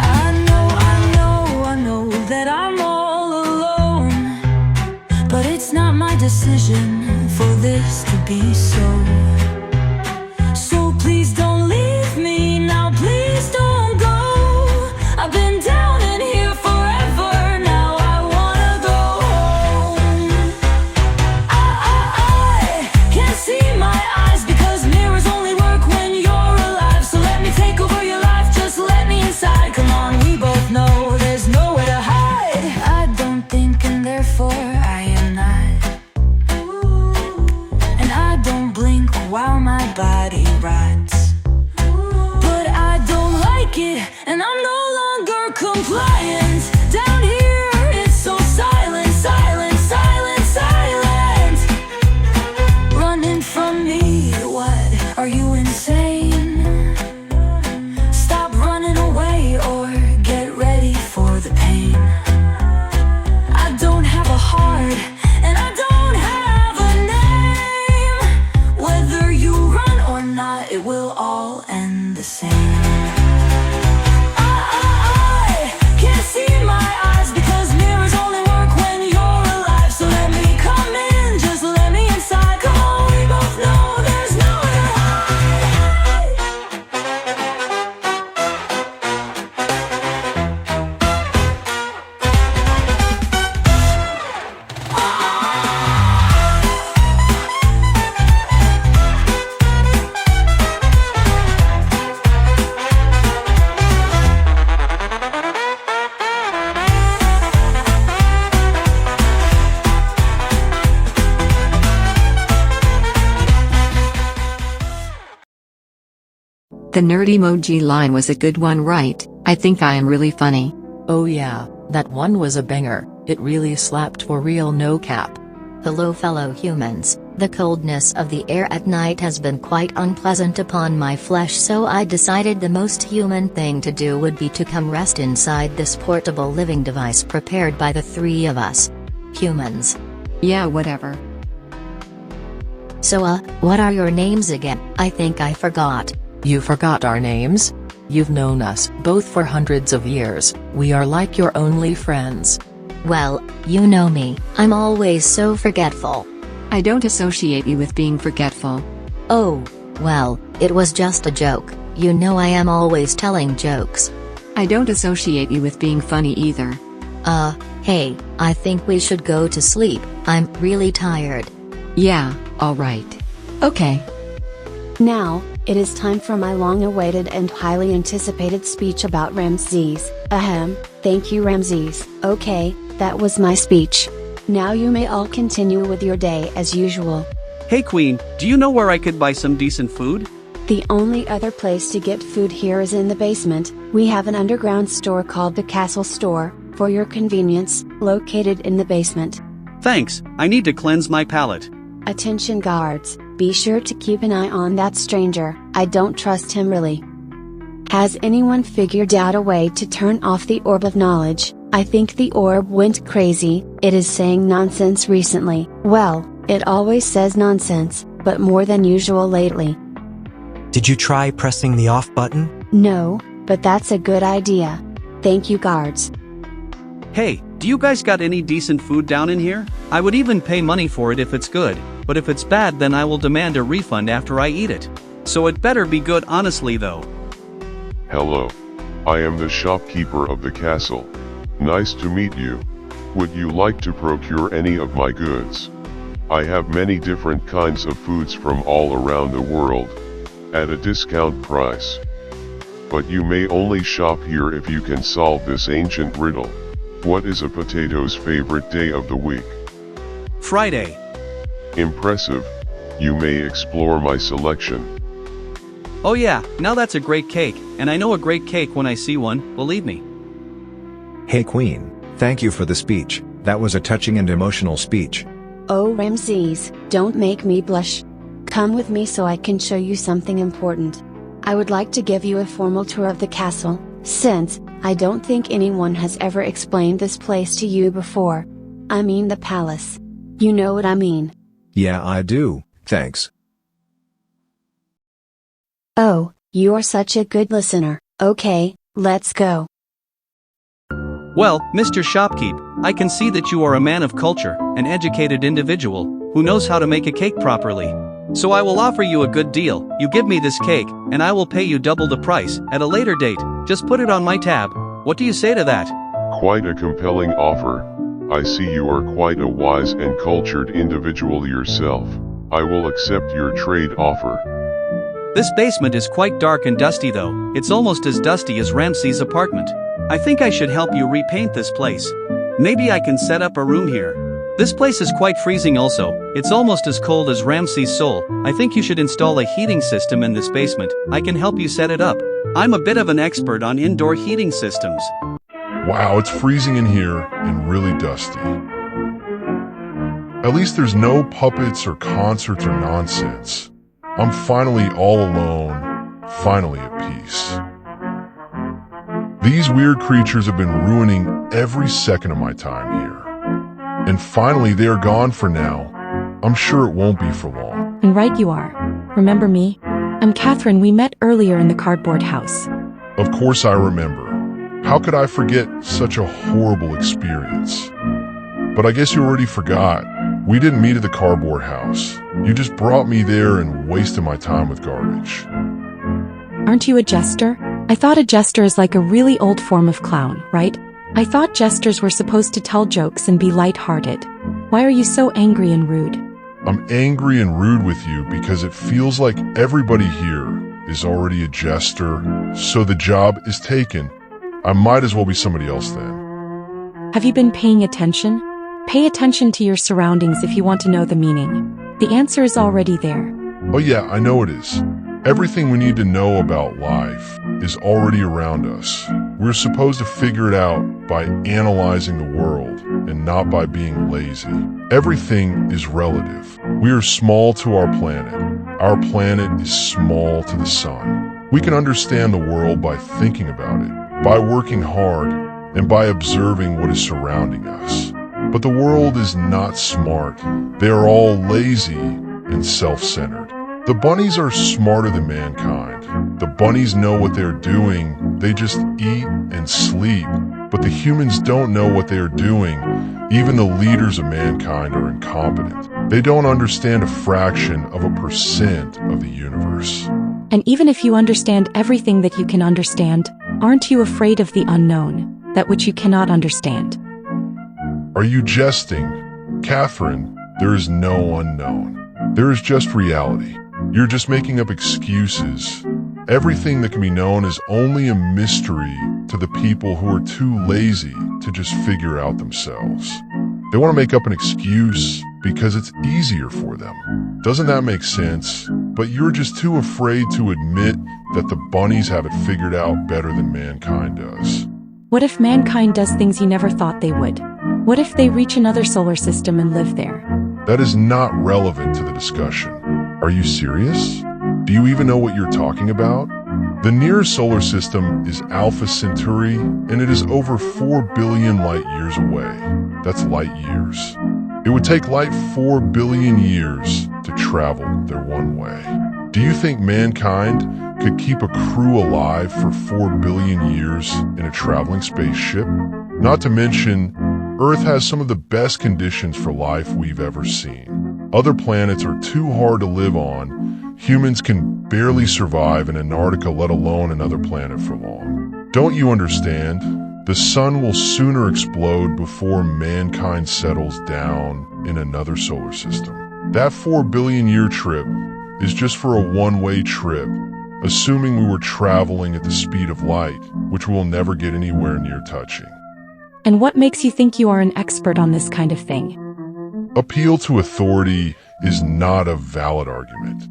I know that I'm all alone, but it's not my decision for this to be so. So please don't leave me now, please don't go. I've been down in here forever, now I wanna go home. I can't see my eyes because mirrors only work when you're alive. So let me take over your life, just let me inside. Come on, we both know there's nowhere to hide. I don't think and therefore I am not. And I don't blink while my body rots. But I don't like it, and I'm no longer compliant. Down here it's so silent, silent, silent, silent. Running from me, what? Are you insane? Stop running away or get ready for the pain. I don't have a heart, and I don't have a name. Whether you run or not, it will all end the same. I can't see my eyes because mirrors only work when you're alive. So let me come in, just let me inside. Come on, we both know there's nowhere to hide. The nerd emoji line was a good one, right? I think I am really funny. Oh yeah, that one was a banger, it really slapped for real, no cap. Hello fellow humans, the coldness of the air at night has been quite unpleasant upon my flesh, so I decided the most human thing to do would be to come rest inside this portable living device prepared by the three of us. Humans. Yeah, whatever. So what are your names again? I think I forgot. You forgot our names? You've known us both for hundreds of years, we are like your only friends. Well, you know me, I'm always so forgetful. I don't associate you with being forgetful. Oh, well, it was just a joke, you know I am always telling jokes. I don't associate you with being funny either. Hey, I think we should go to sleep, I'm really tired. Yeah, alright. Okay. Now, it is time for my long-awaited and highly anticipated speech about Ramses. Ahem, thank you Ramses. Okay, that was my speech. Now you may all continue with your day as usual. Hey Queen, do you know where I could buy some decent food? The only other place to get food here is in the basement. We have an underground store called the Castle Store, for your convenience, located in the basement. Thanks, I need to cleanse my palate. Attention guards, be sure to keep an eye on that stranger, I don't trust him really. Has anyone figured out a way to turn off the orb of knowledge? I think the orb went crazy, it is saying nonsense recently. Well, it always says nonsense, but more than usual lately. Did you try pressing the off button? No, but that's a good idea. Thank you guards. Hey, do you guys got any decent food down in here? I would even pay money for it if it's good, but if it's bad then I will demand a refund after I eat it. So it better be good honestly though. Hello. I am the shopkeeper of the castle. Nice to meet you. Would you like to procure any of my goods? I have many different kinds of foods from all around the world, at a discount price. But you may only shop here if you can solve this ancient riddle. What is a potato's favorite day of the week? Friday. Impressive. You may explore my selection. Oh yeah, now that's a great cake, and I know a great cake when I see one, believe me. Hey Queen, thank you for the speech, That was a touching and emotional speech. Oh Ramses, don't make me blush. Come with me so I can show you something important. I would like to give you a formal tour of the castle, since I don't think anyone has ever explained this place to you before. I mean the palace. You know what I mean. Yeah, I do, thanks. Oh, you are such a good listener. Okay, let's go. Well, Mr. Shopkeep, I can see that you are a man of culture, an educated individual, who knows how to make a cake properly. So I will offer you a good deal. You give me this cake, and I will pay you double the price, at a later date. Just put it on my tab. What do you say to that? Quite a compelling offer. I see you are quite a wise and cultured individual yourself. I will accept your trade offer. This basement is quite dark and dusty though. It's almost as dusty as Ramses' apartment. I think I should help you repaint this place. Maybe I can set up a room here. This place is quite freezing also. It's almost as cold as Ramses' soul. I think you should install a heating system in this basement. I can help you set it up. I'm a bit of an expert on indoor heating systems. Wow, it's freezing in here and really dusty. At least there's no puppets or concerts or nonsense. I'm finally all alone, finally at peace. These weird creatures have been ruining every second of my time here. And finally they are gone for now. I'm sure it won't be for long. And right you are. Remember me? I'm Catherine. We met earlier in the cardboard house. Of course I remember. How could I forget such a horrible experience? But I guess you already forgot. We didn't meet at the cardboard house. You just brought me there and wasted my time with garbage. Aren't you a jester? I thought a jester is like a really old form of clown, right? I thought jesters were supposed to tell jokes and be light-hearted. Why are you so angry and rude? I'm angry and rude with you because it feels like everybody here is already a jester, so the job is taken. I might as well be somebody else then. Have you been paying attention? Pay attention to your surroundings if you want to know the meaning. The answer is already there. Oh yeah, I know it is. Everything we need to know about life is already around us. We're supposed to figure it out by analyzing the world and not by being lazy. Everything is relative. We are small to our planet. Our planet is small to the sun. We can understand the world by thinking about it, by working hard, and by observing what is surrounding us. But the world is not smart. They are all lazy and self-centered. The bunnies are smarter than mankind. The bunnies know what they're doing. They just eat and sleep. But the humans don't know what they are doing. Even the leaders of mankind are incompetent. They don't understand a fraction of a % of the universe. And even if you understand everything that you can understand, aren't you afraid of the unknown, that which you cannot understand? Are you jesting? Catherine, there is no unknown. There is just reality. You're just making up excuses. Everything that can be known is only a mystery to the people who are too lazy to just figure out themselves. They want to make up an excuse because it's easier for them. Doesn't that make sense? But you're just too afraid to admit that the bunnies have it figured out better than mankind does. What if mankind does things you never thought they would? What if they reach another solar system and live there? That is not relevant to the discussion. Are you serious? Do you even know what you're talking about? The nearest solar system is Alpha Centauri, and it is over 4 billion light years away. That's light years. It would take light 4 billion years to travel their one way. Do you think mankind could keep a crew alive for 4 billion years in a traveling spaceship? Not to mention, Earth has some of the best conditions for life we've ever seen. Other planets are too hard to live on. Humans can barely survive in Antarctica, let alone another planet for long. Don't you understand? The sun will sooner explode before mankind settles down in another solar system. That 4 billion year trip is just for a one-way trip, assuming we were traveling at the speed of light, which we'll never get anywhere near touching. And what makes you think you are an expert on this kind of thing? Appeal to authority is not a valid argument.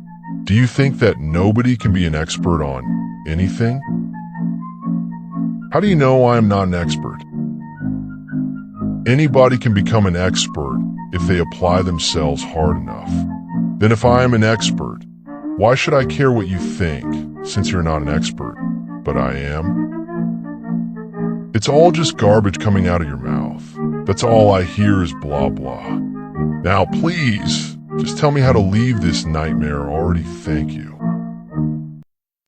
Do you think that nobody can be an expert on anything? How do you know I am not an expert? Anybody can become an expert if they apply themselves hard enough. Then if I am an expert, why should I care what you think, since you're not an expert, but I am? It's all just garbage coming out of your mouth. That's all I hear is blah blah. Now please, just tell me how to leave this nightmare already, thank you.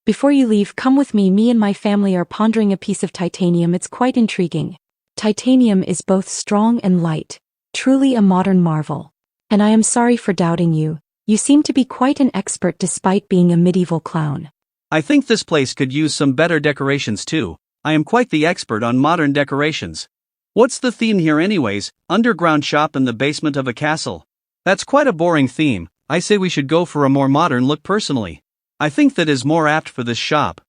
Before you leave, come with me. Me and my family are pondering a piece of titanium. It's quite intriguing. Titanium is both strong and light. Truly a modern marvel. And I am sorry for doubting you. You seem to be quite an expert despite being a medieval clown. I think this place could use some better decorations too. I am quite the expert on modern decorations. What's the theme here anyways? Underground shop in the basement of a castle. That's quite a boring theme. I say we should go for a more modern look personally. I think that is more apt for this shop.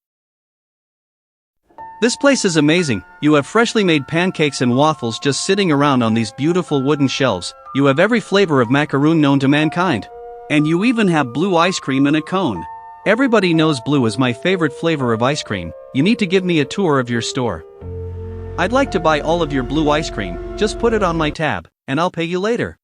This place is amazing. You have freshly made pancakes and waffles just sitting around on these beautiful wooden shelves. You have every flavor of macaroon known to mankind. And you even have blue ice cream in a cone. Everybody knows blue is my favorite flavor of ice cream. You need to give me a tour of your store. I'd like to buy all of your blue ice cream. Just put it on my tab, and I'll pay you later.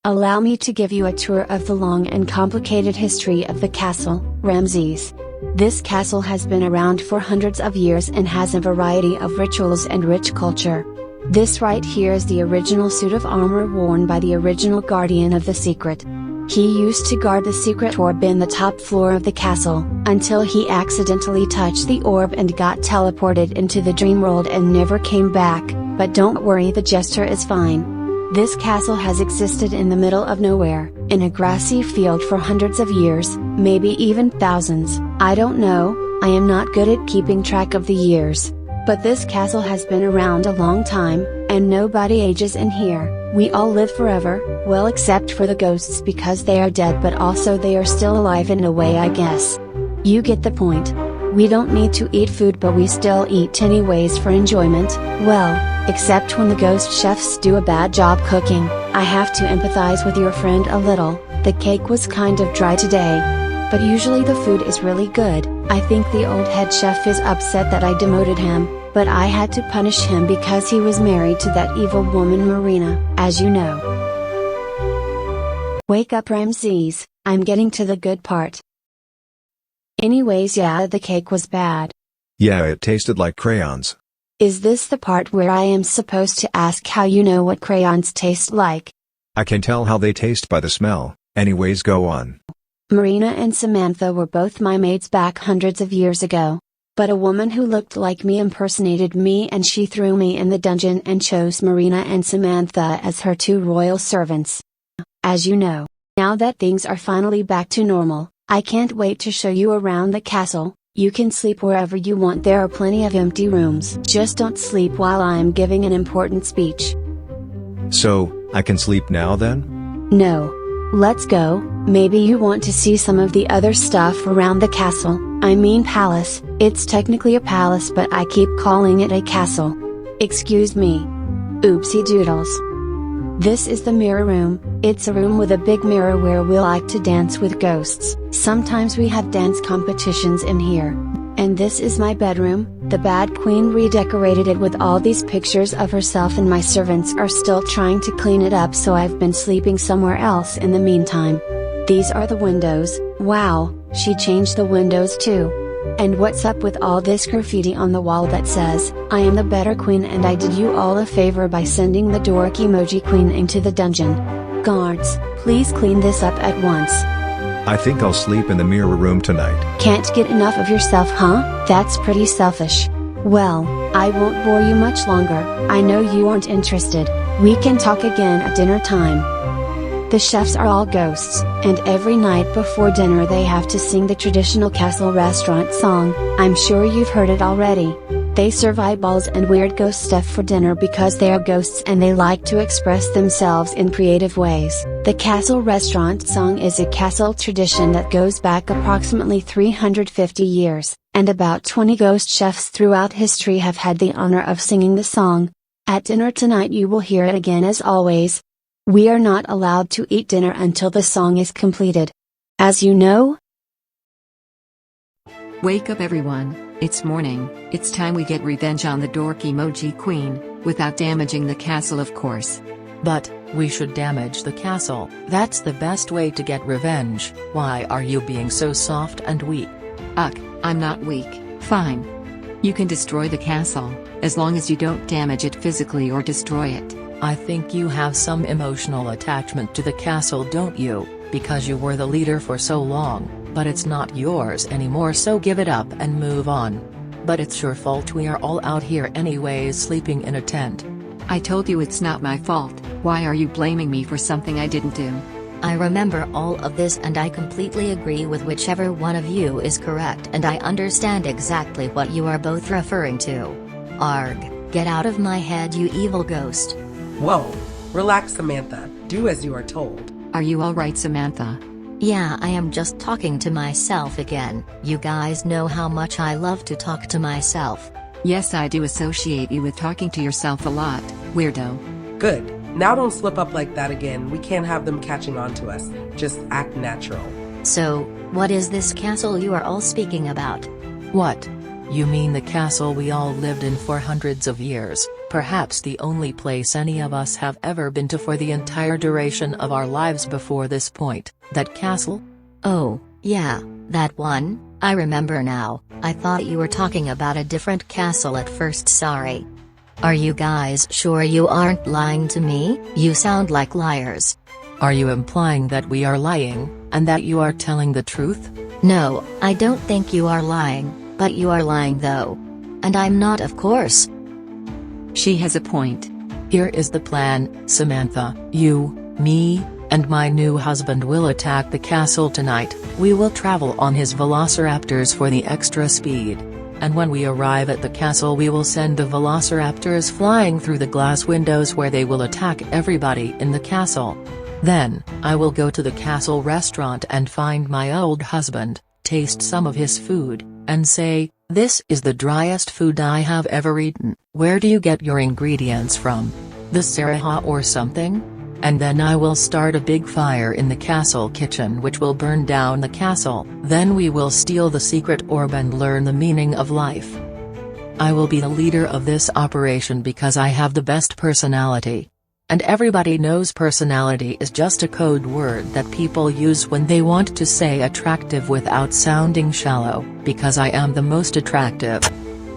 Allow me to give you a tour of the long and complicated history of the castle, Ramses. This castle has been around for hundreds of years and has a variety of rituals and rich culture. This right here is the original suit of armor worn by the original guardian of the secret. He used to guard the secret orb in the top floor of the castle, until he accidentally touched the orb and got teleported into the dream world and never came back, but don't worry, the Jester is fine. This castle has existed in the middle of nowhere, in a grassy field for hundreds of years, maybe even thousands, I don't know, I am not good at keeping track of the years. But this castle has been around a long time, and nobody ages in here. We all live forever, well except for the ghosts because they are dead, but also they are still alive in a way, I guess. You get the point. We don't need to eat food, but we still eat anyways for enjoyment, well, except when the ghost chefs do a bad job cooking. I have to empathize with your friend a little. The cake was kind of dry today. But usually the food is really good. I think the old head chef is upset that I demoted him, but I had to punish him because he was married to that evil woman Marina, as you know. Wake up, Ramses, I'm getting to the good part. Anyways, yeah, the cake was bad. Yeah, it tasted like crayons. Is this the part where I am supposed to ask how you know what crayons taste like? I can tell how they taste by the smell. Anyways, go on. Marina and Samantha were both my maids back hundreds of years ago. But a woman who looked like me impersonated me and she threw me in the dungeon and chose Marina and Samantha as her two royal servants. As you know, now that things are finally back to normal, I can't wait to show you around the castle. You can sleep wherever you want, there are plenty of empty rooms. Just don't sleep while I am giving an important speech. So, I can sleep now then? No. Let's go. Maybe you want to see some of the other stuff around the castle, I mean palace. It's technically a palace, but I keep calling it a castle. Excuse me. Oopsie doodles. This is the mirror room. It's a room with a big mirror where we like to dance with ghosts. Sometimes we have dance competitions in here. And this is my bedroom. The bad queen redecorated it with all these pictures of herself, and my servants are still trying to clean it up, so I've been sleeping somewhere else in the meantime. These are the windows. Wow, she changed the windows too. And what's up with all this graffiti on the wall that says, I am the better queen and I did you all a favor by sending the dork emoji queen into the dungeon. Guards, please clean this up at once. I think I'll sleep in the mirror room tonight. Can't get enough of yourself, huh? That's pretty selfish. Well, I won't bore you much longer. I know you aren't interested. We can talk again at dinner time. The chefs are all ghosts, and every night before dinner they have to sing the traditional castle restaurant song. I'm sure you've heard it already. They serve eyeballs and weird ghost stuff for dinner because they are ghosts and they like to express themselves in creative ways. The castle restaurant song is a castle tradition that goes back approximately 350 years, and about 20 ghost chefs throughout history have had the honor of singing the song. At dinner tonight you will hear it again as always. We are not allowed to eat dinner until the song is completed. As you know? Wake up everyone, it's morning, it's time we get revenge on the dork emoji queen. Without damaging the castle, of course. But, we should damage the castle. That's the best way to get revenge. Why are you being so soft and weak? Ugh, I'm not weak. Fine. You can destroy the castle, as long as you don't damage it physically or destroy it. I think you have some emotional attachment to the castle, don't you? Because you were the leader for so long, but it's not yours anymore, so give it up and move on. But it's your fault we are all out here anyways, sleeping in a tent. I told you it's not my fault. Why are you blaming me for something I didn't do? I remember all of this and I completely agree with whichever one of you is correct, and I understand exactly what you are both referring to. Arg, get out of my head, you evil ghost. Whoa, relax, Samantha. Do as you are told. Are you alright, Samantha? Yeah, I am just talking to myself again. You guys know how much I love to talk to myself. Yes, I do associate you with talking to yourself a lot, weirdo. Good. Now don't slip up like that again. We can't have them catching on to us. Just act natural. So, what is this castle you are all speaking about? What? You mean the castle we all lived in for hundreds of years, perhaps the only place any of us have ever been to for the entire duration of our lives before this point, that castle? Oh, yeah, that one, I remember now. I thought you were talking about a different castle at first, sorry. Are you guys sure you aren't lying to me? You sound like liars. Are you implying that we are lying, and that you are telling the truth? No, I don't think you are lying, but you are lying though. And I'm not, of course. She has a point. Here is the plan, Samantha. You, me, and my new husband will attack the castle tonight. We will travel on his velociraptors for the extra speed. And when we arrive at the castle, we will send the velociraptors flying through the glass windows where they will attack everybody in the castle. Then, I will go to the castle restaurant and find my old husband, taste some of his food, and say, "This is the driest food I have ever eaten. Where do you get your ingredients from? The Saraha or something?" And then I will start a big fire in the castle kitchen which will burn down the castle. Then we will steal the secret orb and learn the meaning of life. I will be the leader of this operation because I have the best personality. And everybody knows personality is just a code word that people use when they want to say attractive without sounding shallow, because I am the most attractive.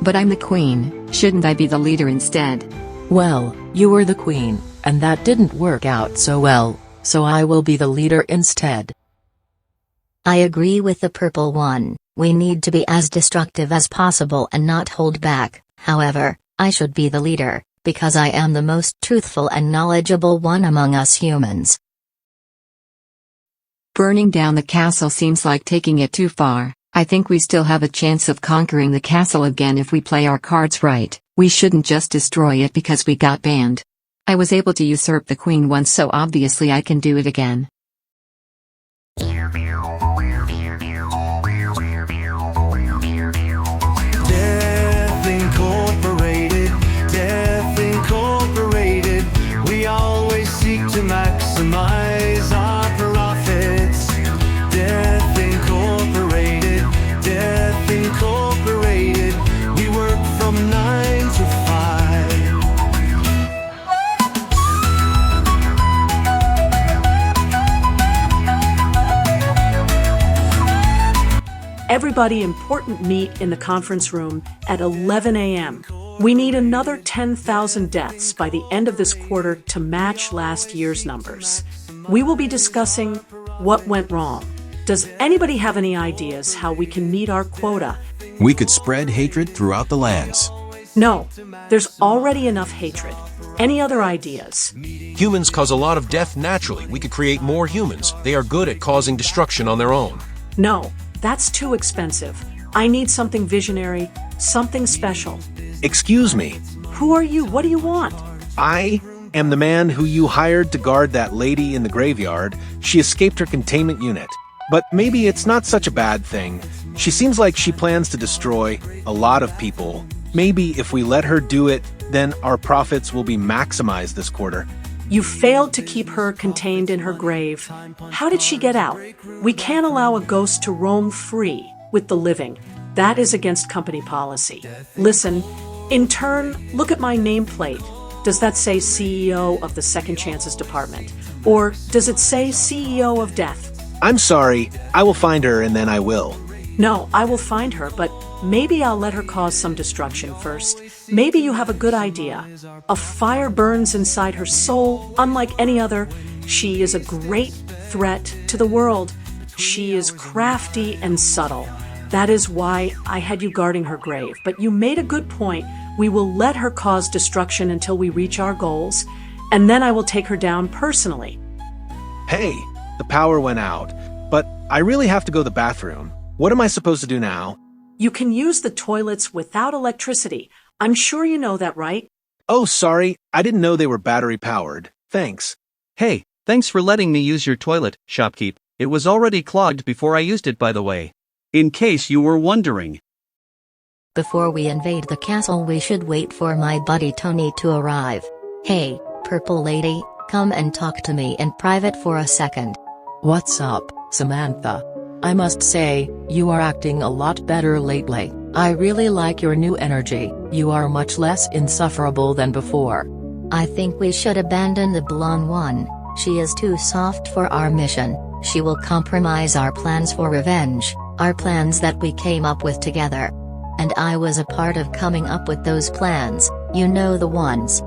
But I'm the queen, shouldn't I be the leader instead? Well, you were the queen, and that didn't work out so well, so I will be the leader instead. I agree with the purple one. We need to be as destructive as possible and not hold back. However, I should be the leader, because I am the most truthful and knowledgeable one among us humans. Burning down the castle seems like taking it too far. I think we still have a chance of conquering the castle again if we play our cards right. We shouldn't just destroy it because we got banned. I was able to usurp the queen once, so obviously I can do it again. Death Incorporated, Death Incorporated. We always seek to maximize our profits. Death Incorporated, Death Incorporated. We work from 9 to 5. Everybody important meet in the conference room at 11 a.m. We need another 10,000 deaths by the end of this quarter to match last year's numbers. We will be discussing what went wrong. Does anybody have any ideas how we can meet our quota? We could spread hatred throughout the lands. No, there's already enough hatred. Any other ideas? Humans cause a lot of death naturally. We could create more humans. They are good at causing destruction on their own. No, that's too expensive. I need something visionary, something special. Excuse me. Who are you? What do you want? I am the man who you hired to guard that lady in the graveyard. She escaped her containment unit. But maybe it's not such a bad thing. She seems like she plans to destroy a lot of people. Maybe if we let her do it, then our profits will be maximized this quarter. You failed to keep her contained in her grave. How did she get out? We can't allow a ghost to roam free with the living. That is against company policy. Listen, in turn, look at my nameplate. Does that say CEO of the Second Chances Department? Or does it say CEO of Death? I'm sorry, I will find her and then I will. No, I will find her, but maybe I'll let her cause some destruction first. Maybe you have a good idea. A fire burns inside her soul, unlike any other. She is a great threat to the world. She is crafty and subtle. That is why I had you guarding her grave. But you made a good point. We will let her cause destruction until we reach our goals, and then I will take her down personally. Hey, the power went out, but I really have to go to the bathroom. What am I supposed to do now? You can use the toilets without electricity. I'm sure you know that, right? Oh, sorry, I didn't know they were battery-powered. Thanks. Hey, thanks for letting me use your toilet, shopkeep. It was already clogged before I used it, by the way. In case you were wondering. Before we invade the castle, we should wait for my buddy Tony to arrive. Hey, Purple Lady, come and talk to me in private for a second. What's up, Samantha? I must say, you are acting a lot better lately. I really like your new energy. You are much less insufferable than before. I think we should abandon the blonde one. She is too soft for our mission. She will compromise our plans for revenge, our plans that we came up with together. And I was a part of coming up with those plans, you know the ones.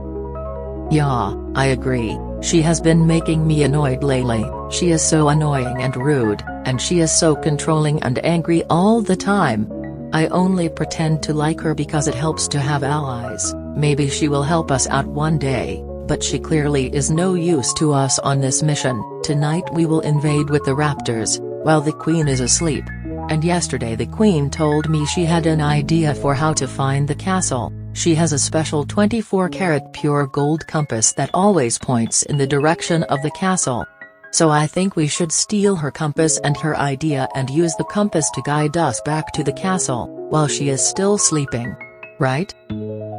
Yeah, I agree. She has been making me annoyed lately. She is so annoying and rude, and she is so controlling and angry all the time. I only pretend to like her because it helps to have allies. Maybe she will help us out one day, but she clearly is no use to us on this mission. Tonight we will invade with the raptors, while the queen is asleep. And yesterday the queen told me she had an idea for how to find the castle. She has a special 24-karat pure gold compass that always points in the direction of the castle. So I think we should steal her compass and her idea and use the compass to guide us back to the castle, while she is still sleeping. Right?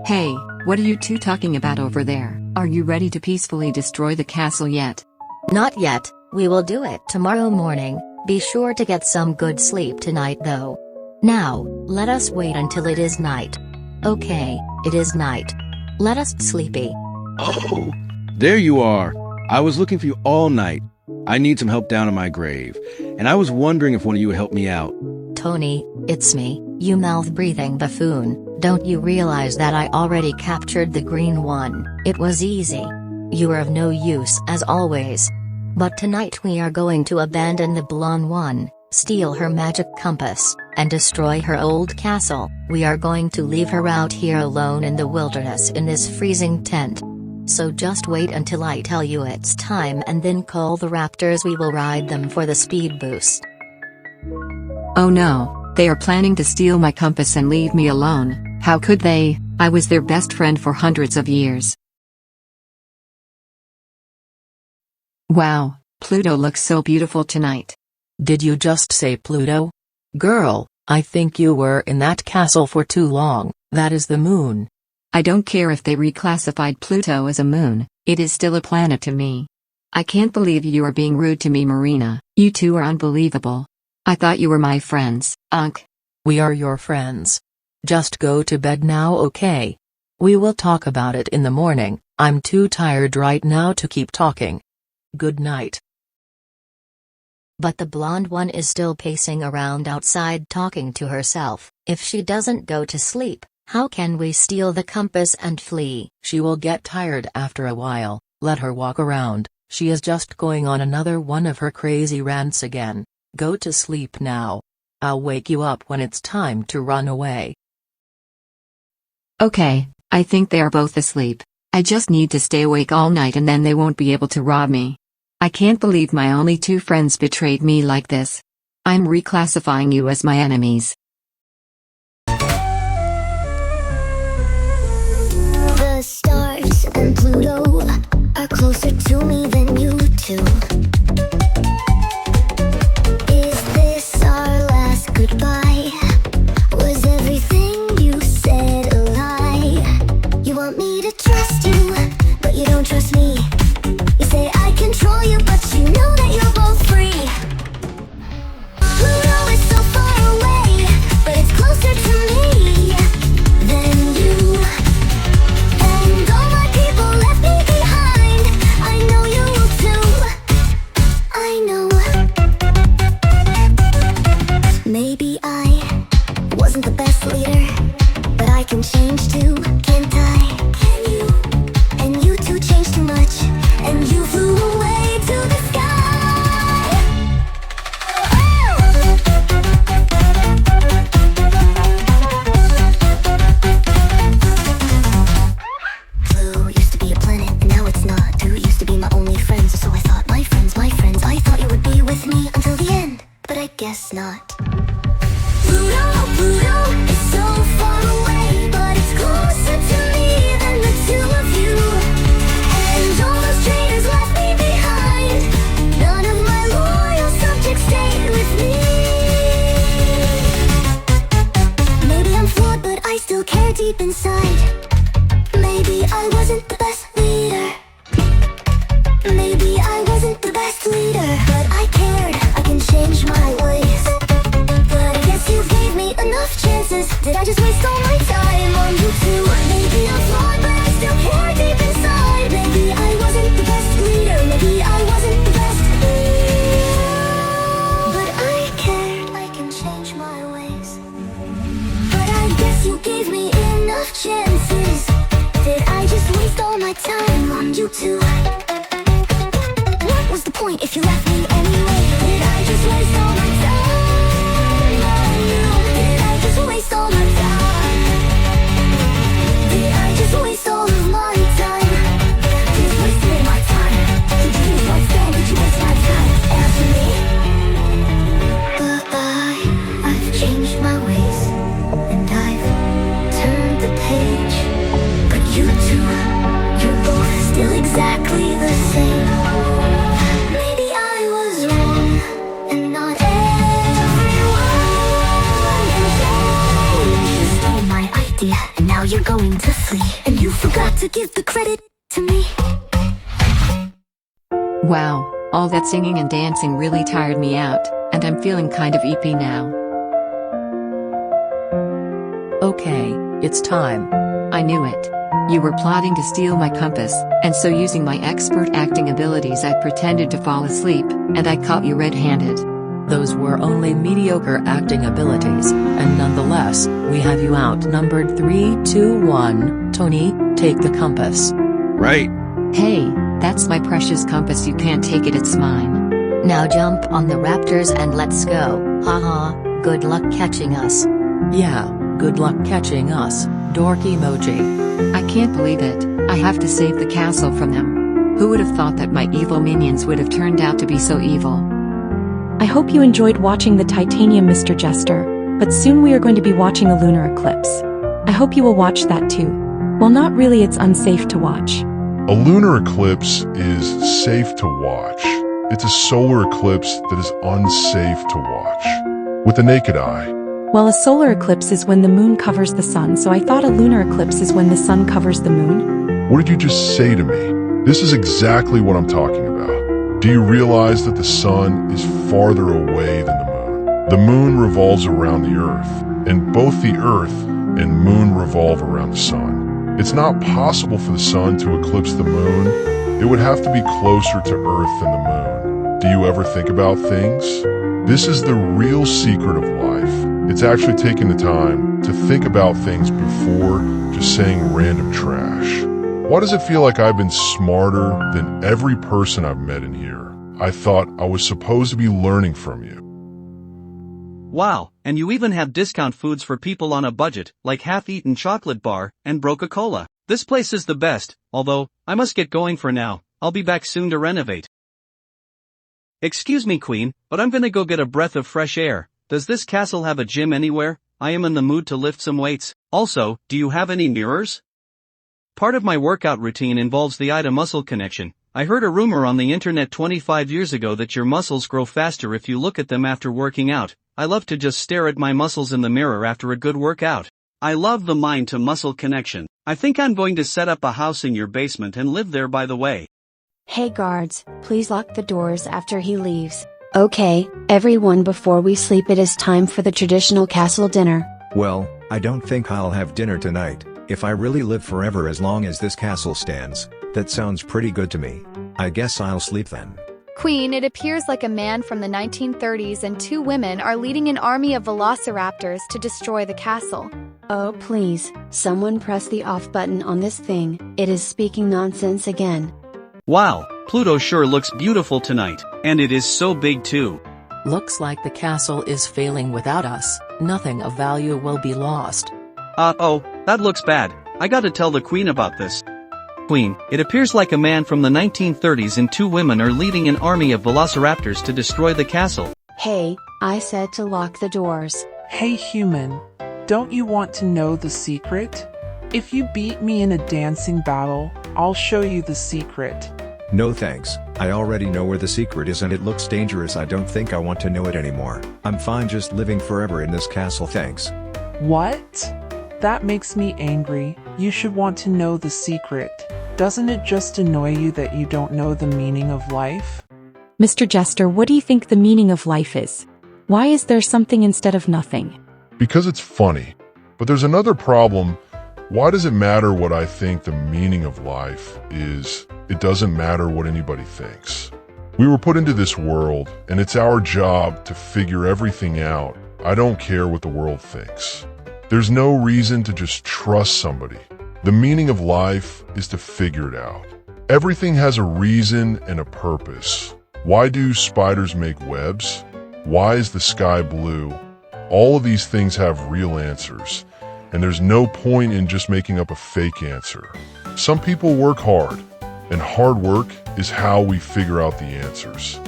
Hey, what are you two talking about over there? Are you ready to peacefully destroy the castle yet? Not yet, we will do it tomorrow morning. Be sure to get some good sleep tonight though. Now, let us wait until it is night. Okay, it is night. Let us sleepy. Oh, there you are. I was looking for you all night. I need some help down in my grave, and I was wondering if one of you would help me out. Tony, it's me, you mouth-breathing buffoon. Don't you realize that I already captured the green one? It was easy. You are of no use as always. But tonight we are going to abandon the blonde one, steal her magic compass, and destroy her old castle. We are going to leave her out here alone in the wilderness in this freezing tent. So just wait until I tell you it's time and then call the raptors. We will ride them for the speed boost. Oh no, they are planning to steal my compass and leave me alone. How could they? I was their best friend for hundreds of years. Wow, Pluto looks so beautiful tonight. Did you just say Pluto? Girl, I think you were in that castle for too long. That is the moon. I don't care if they reclassified Pluto as a moon, it is still a planet to me. I can't believe you are being rude to me, Marina. You two are unbelievable. I thought you were my friends, Unk. We are your friends. Just go to bed now, okay? We will talk about it in the morning. I'm too tired right now to keep talking. Good night. But the blonde one is still pacing around outside talking to herself. If she doesn't go to sleep, how can we steal the compass and flee? She will get tired after a while. Let her walk around. She is just going on another one of her crazy rants again. Go to sleep now. I'll wake you up when it's time to run away. Okay, I think they are both asleep. I just need to stay awake all night and then they won't be able to rob me. I can't believe my only two friends betrayed me like this. I'm reclassifying you as my enemies. The stars and Pluto are closer to me than you two. Is this our last goodbye? Was everything you said a lie? You want me to trust you, but you don't trust me. You say I control you, but you know that you're both free. Pluto is so far away, but it's closer to me than you. And all my people Maybe I wasn't the best leader, but I can change too, can't I? Can you? And you two changed too much, and you flew away to the sky. Blue used to be a planet, and now it's not. Two used to be my only friends, so I thought my friends. I thought you would be with me until the end, but I guess not. Pluto is so far away, but it's closer to me than the two of you. And all those traitors left me behind. None of my loyal subjects stayed with me. Maybe I'm flawed, but I still care deep inside. Maybe I wasn't the best leader. Maybe I wasn't the best leader, but I cared. I can change my ways. But I guess you gave me enough chances. Did I just waste all my time on you two? Maybe I'm flawed, but I still care deep inside. Maybe I wasn't the best leader. Maybe I wasn't the best leader, but I cared. I can change my ways. But I guess you gave me enough chances. Did I just waste all my time on you two? What was the point if you left me anyway? Did I just waste all my time on you? Did I just waste all my time? Did I just waste all of my time? Just wasted my time. Did you use my stand? Did you waste my time? Answer me. But I've changed my ways, and I've turned the page. But you two, you're both still exactly the same. Maybe I was wrong, and not everyone can change. You stole my idea, and now you're going to flee. And you forgot to give the credit to me. Wow, all that singing and dancing really tired me out, and I'm feeling kind of eepy now. Okay, it's time. I knew it. You were plotting to steal my compass, and so using my expert acting abilities I pretended to fall asleep, and I caught you red-handed. Those were only mediocre acting abilities, and nonetheless, we have you outnumbered 3 to 1. Tony, take the compass. Right. Hey, that's my precious compass, you can't take it, it's mine. Now jump on the raptors and let's go, haha, good luck catching us. Yeah, good luck catching us, dork emoji. I can't believe it, I have to save the castle from them. Who would have thought that my evil minions would have turned out to be so evil? I hope you enjoyed watching the Titanium, Mr. Jester, but soon we are going to be watching a lunar eclipse. I hope you will watch that too. Well, not really, it's unsafe to watch. A lunar eclipse is safe to watch. It's a solar eclipse that is unsafe to watch with the naked eye. Well, a solar eclipse is when the moon covers the sun, so I thought a lunar eclipse is when the sun covers the moon. What did you just say to me? This is exactly what I'm talking about. Do you realize that the sun is farther away than the moon? The moon revolves around the earth, and both the earth and moon revolve around the sun. It's not possible for the sun to eclipse the moon. It would have to be closer to earth than the moon. Do you ever think about things? This is the real secret of life. It's actually taking the time to think about things before just saying random trash. Why does it feel like I've been smarter than every person I've met in here? I thought I was supposed to be learning from you. Wow, and you even have discount foods for people on a budget, like half-eaten chocolate bar and Coca-Cola. This place is the best, although, I must get going for now. I'll be back soon to renovate. Excuse me, Queen, but I'm gonna go get a breath of fresh air. Does this castle have a gym anywhere? I am in the mood to lift some weights. Also, do you have any mirrors? Part of my workout routine involves the eye-to-muscle connection. I heard a rumor on the internet 25 years ago that your muscles grow faster if you look at them after working out. I love to just stare at my muscles in the mirror after a good workout. I love the mind-to-muscle connection. I think I'm going to set up a house in your basement and live there, by the way. Hey guards, please lock the doors after he leaves. Okay, everyone, before we sleep it is time for the traditional castle dinner. Well, I don't think I'll have dinner tonight. If I really live forever as long as this castle stands, that sounds pretty good to me. I guess I'll sleep then. Queen, it appears like a man from the 1930s and two women are leading an army of velociraptors to destroy the castle. Oh please, someone press the off button on this thing, it is speaking nonsense again. Wow, Pluto sure looks beautiful tonight, and it is so big too. Looks like the castle is failing without us, nothing of value will be lost. Oh, that looks bad. I gotta tell the Queen about this. Queen, it appears like a man from the 1930s and two women are leading an army of velociraptors to destroy the castle. Hey, I said to lock the doors. Hey human, don't you want to know the secret? If you beat me in a dancing battle, I'll show you the secret. No thanks, I already know where the secret is and it looks dangerous. I don't think I want to know it anymore. I'm fine just living forever in this castle, thanks. What? That makes me angry. You should want to know the secret. Doesn't it just annoy you that you don't know the meaning of life? Mr. Jester, what do you think the meaning of life is? Why is there something instead of nothing? Because it's funny. But there's another problem. Why does it matter what I think the meaning of life is? It doesn't matter what anybody thinks. We were put into this world, and it's our job to figure everything out. I don't care what the world thinks. There's no reason to just trust somebody. The meaning of life is to figure it out. Everything has a reason and a purpose. Why do spiders make webs? Why is the sky blue? All of these things have real answers, and there's no point in just making up a fake answer. Some people work hard, and hard work is how we figure out the answers.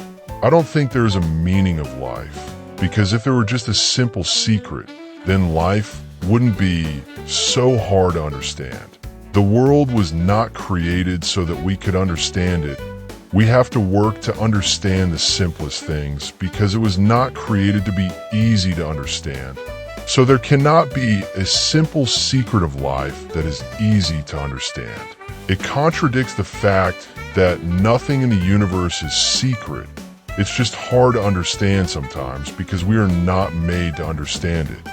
I don't think there's a meaning of life, because if there were just a simple secret, then life wouldn't be so hard to understand. The world was not created so that we could understand it. We have to work to understand the simplest things because it was not created to be easy to understand. So there cannot be a simple secret of life that is easy to understand. It contradicts the fact that nothing in the universe is secret. It's just hard to understand sometimes because we are not made to understand it.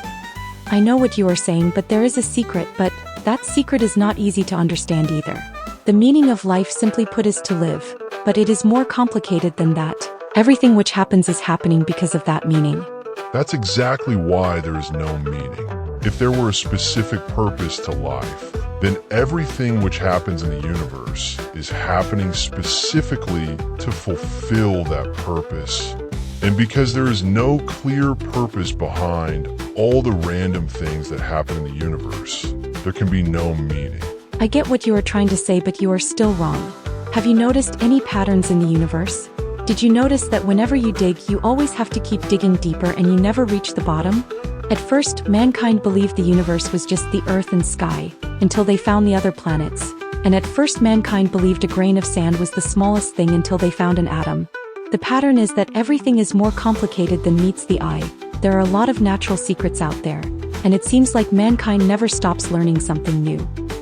I know what you are saying, but there is a secret, but that secret is not easy to understand either. The meaning of life simply put is to live, but it is more complicated than that. Everything which happens is happening because of that meaning. That's exactly why there is no meaning. If there were a specific purpose to life, then everything which happens in the universe is happening specifically to fulfill that purpose. And because there is no clear purpose behind all the random things that happen in the universe, there can be no meaning. I get what you are trying to say, but you are still wrong. Have you noticed any patterns in the universe? Did you notice that whenever you dig, you always have to keep digging deeper and you never reach the bottom? At first, mankind believed the universe was just the earth and sky, until they found the other planets. And at first mankind believed a grain of sand was the smallest thing until they found an atom. The pattern is that everything is more complicated than meets the eye. There are a lot of natural secrets out there, and it seems like mankind never stops learning something new.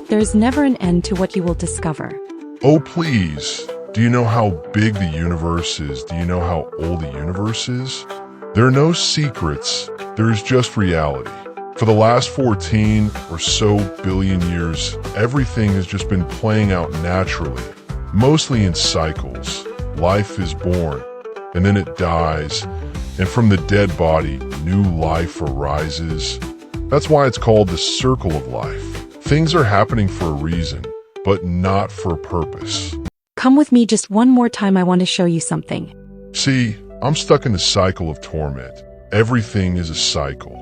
There is never an end to what you will discover. Oh please, do you know how big the universe is? Do you know how old the universe is? There are no secrets, there is just reality. For the last 14 or so billion years, everything has just been playing out naturally, mostly in cycles. Life is born, and then it dies, and from the dead body, new life arises. That's why it's called the circle of life. Things are happening for a reason, but not for a purpose. Come with me just one more time, I want to show you something. See, I'm stuck in the cycle of torment. Everything is a cycle.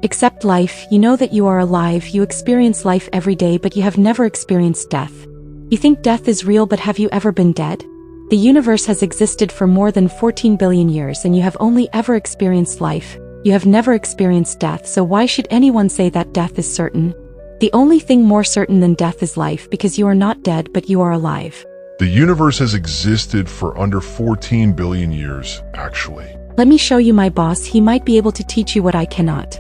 Except life, you know that you are alive, you experience life every day, but you have never experienced death. You think death is real, but have you ever been dead? The universe has existed for more than 14 billion years and you have only ever experienced life. You have never experienced death, so why should anyone say that death is certain? The only thing more certain than death is life, because you are not dead, but you are alive. The universe has existed for under 14 billion years, actually. Let me show you my boss, he might be able to teach you what I cannot.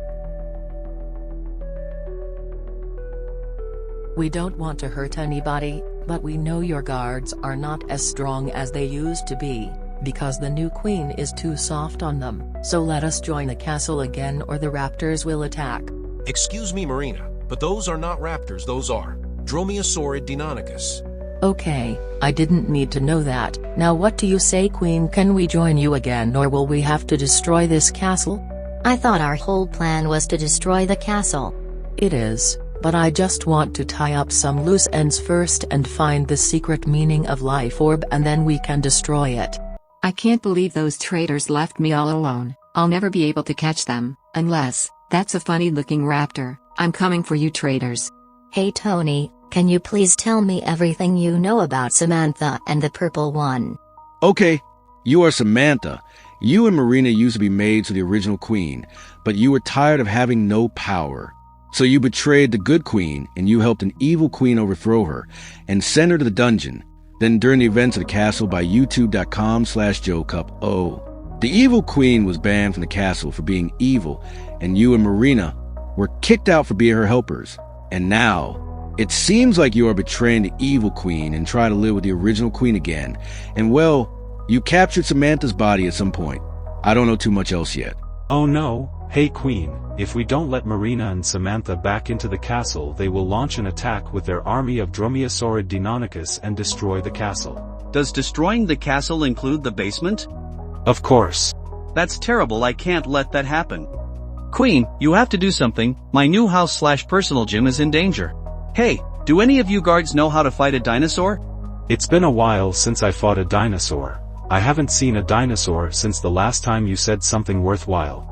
We don't want to hurt anybody, but we know your guards are not as strong as they used to be, because the new queen is too soft on them. So let us join the castle again or the raptors will attack. Excuse me, Marina, but those are not raptors, those are Dromaeosaurid deinonychus. Okay, I didn't need to know that. Now what do you say, Queen? Can we join you again, or will we have to destroy this castle? I thought our whole plan was to destroy the castle. It is, but I just want to tie up some loose ends first and find the secret meaning of life orb, and then we can destroy it. I can't believe those traitors left me all alone. I'll never be able to catch them, unless, that's a funny-looking raptor. I'm coming for you, traitors. Hey Tony, can you please tell me everything you know about Samantha and the purple one? Okay, you are Samantha. You and Marina used to be maids to the original queen, but you were tired of having no power. So you betrayed the good queen, and you helped an evil queen overthrow her, and send her to the dungeon. Then during the events of the castle by youtube.com/JoeCup, the evil queen was banned from the castle for being evil, and you and Marina were kicked out for being her helpers. And now, it seems like you are betraying the evil queen and try to live with the original queen again. And well, you captured Samantha's body at some point. I don't know too much else yet. Oh no, hey Queen, if we don't let Marina and Samantha back into the castle, they will launch an attack with their army of Dromaeosaurid Deinonychus and destroy the castle. Does destroying the castle include the basement? Of course. That's terrible, I can't let that happen. Queen, you have to do something, my new house/personal gym is in danger. Hey, do any of you guards know how to fight a dinosaur? It's been a while since I fought a dinosaur. I haven't seen a dinosaur since the last time you said something worthwhile.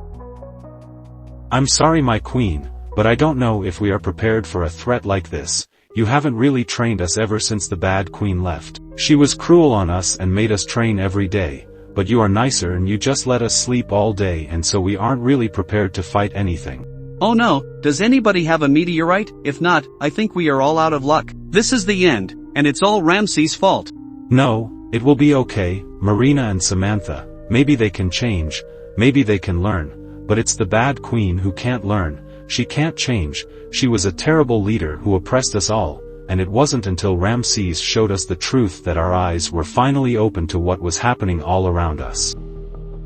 I'm sorry my queen, but I don't know if we are prepared for a threat like this. You haven't really trained us ever since the bad queen left. She was cruel on us and made us train every day, but you are nicer and you just let us sleep all day, and so we aren't really prepared to fight anything. Oh no, does anybody have a meteorite? If not, I think we are all out of luck. This is the end, and it's all Ramses' fault. No, it will be okay, Marina and Samantha. Maybe they can change, maybe they can learn, but it's the bad queen who can't learn. She can't change. She was a terrible leader who oppressed us all, and it wasn't until Ramses showed us the truth that our eyes were finally open to what was happening all around us.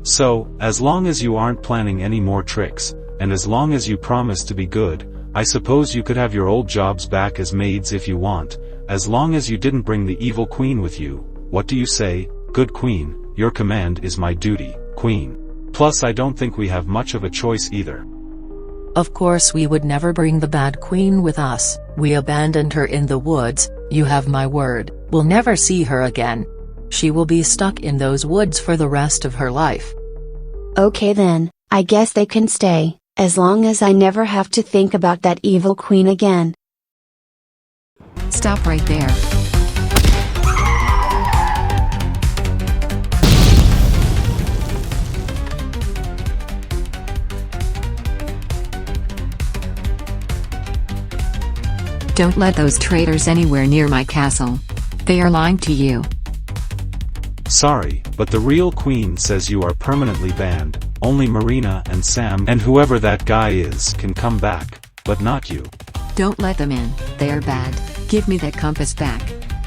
So, as long as you aren't planning any more tricks, and as long as you promise to be good, I suppose you could have your old jobs back as maids if you want, as long as you didn't bring the evil queen with you. What do you say, good queen? Your command is my duty, queen. Plus I don't think we have much of a choice either. Of course we would never bring the bad queen with us. We abandoned her in the woods, you have my word. We'll never see her again. She will be stuck in those woods for the rest of her life. Okay then, I guess they can stay, as long as I never have to think about that evil queen again. Stop right there. Don't let those traitors anywhere near my castle. They are lying to you. Sorry, but the real queen says you are permanently banned. Only Marina and Sam and whoever that guy is can come back, but not you. Don't let them in, they are bad. Give me that compass back.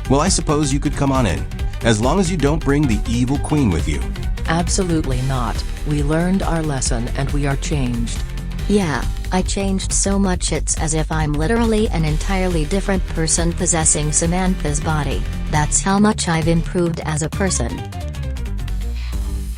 Well, I suppose you could come on in, as long as you don't bring the evil queen with you. Absolutely not. We learned our lesson and we are changed. Yeah, I changed so much it's as if I'm literally an entirely different person possessing Samantha's body. That's how much I've improved as a person.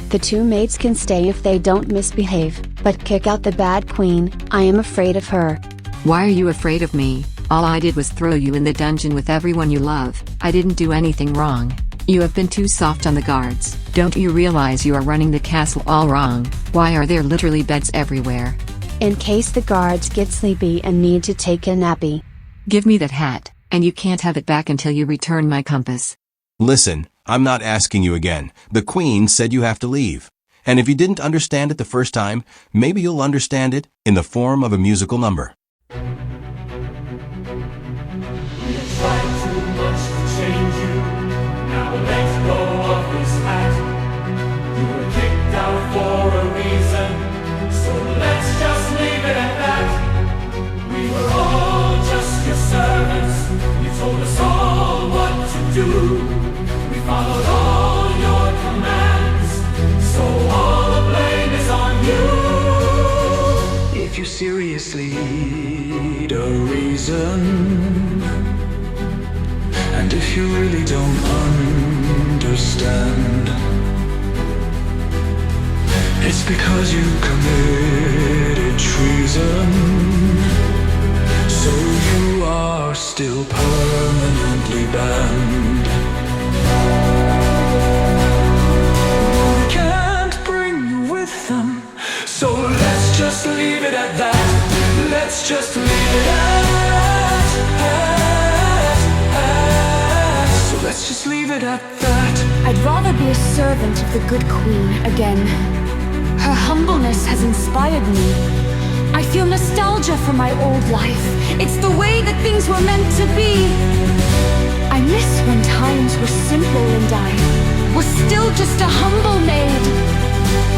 The two maids can stay if they don't misbehave, but kick out the bad queen. I am afraid of her. Why are you afraid of me? All I did was throw you in the dungeon with everyone you love. I didn't do anything wrong. You have been too soft on the guards. Don't you realize you are running the castle all wrong? Why are there literally beds everywhere? In case the guards get sleepy and need to take a nappy. Give me that hat, and you can't have it back until you return my compass. Listen, I'm not asking you again. The queen said you have to leave. And if you didn't understand it the first time, maybe you'll understand it in the form of a musical number. We followed all your commands, so all the blame is on you. If you seriously need a reason, and if you really don't understand. It's because you committed treason, so you are still permanently banned. We can't bring you with them, so let's just leave it at that. Let's just leave it at. So let's just leave it at that. I'd rather be a servant of the good queen again. Her humbleness has inspired me. I feel nostalgia for my old life. It's the way that things were meant to be. I miss when times were simple and I was still just a humble maid.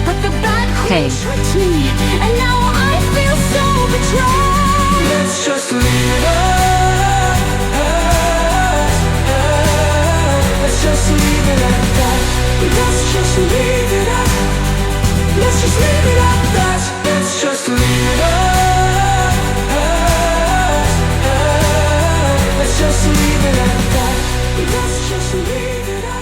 But the bad queen tricked me, and now I feel so betrayed. Let's just leave it at. Let's just leave it at that. Let's just leave it at. Let's just leave it at that. Let's just leave it at. Let's just leave it at that. Let's just leave it at.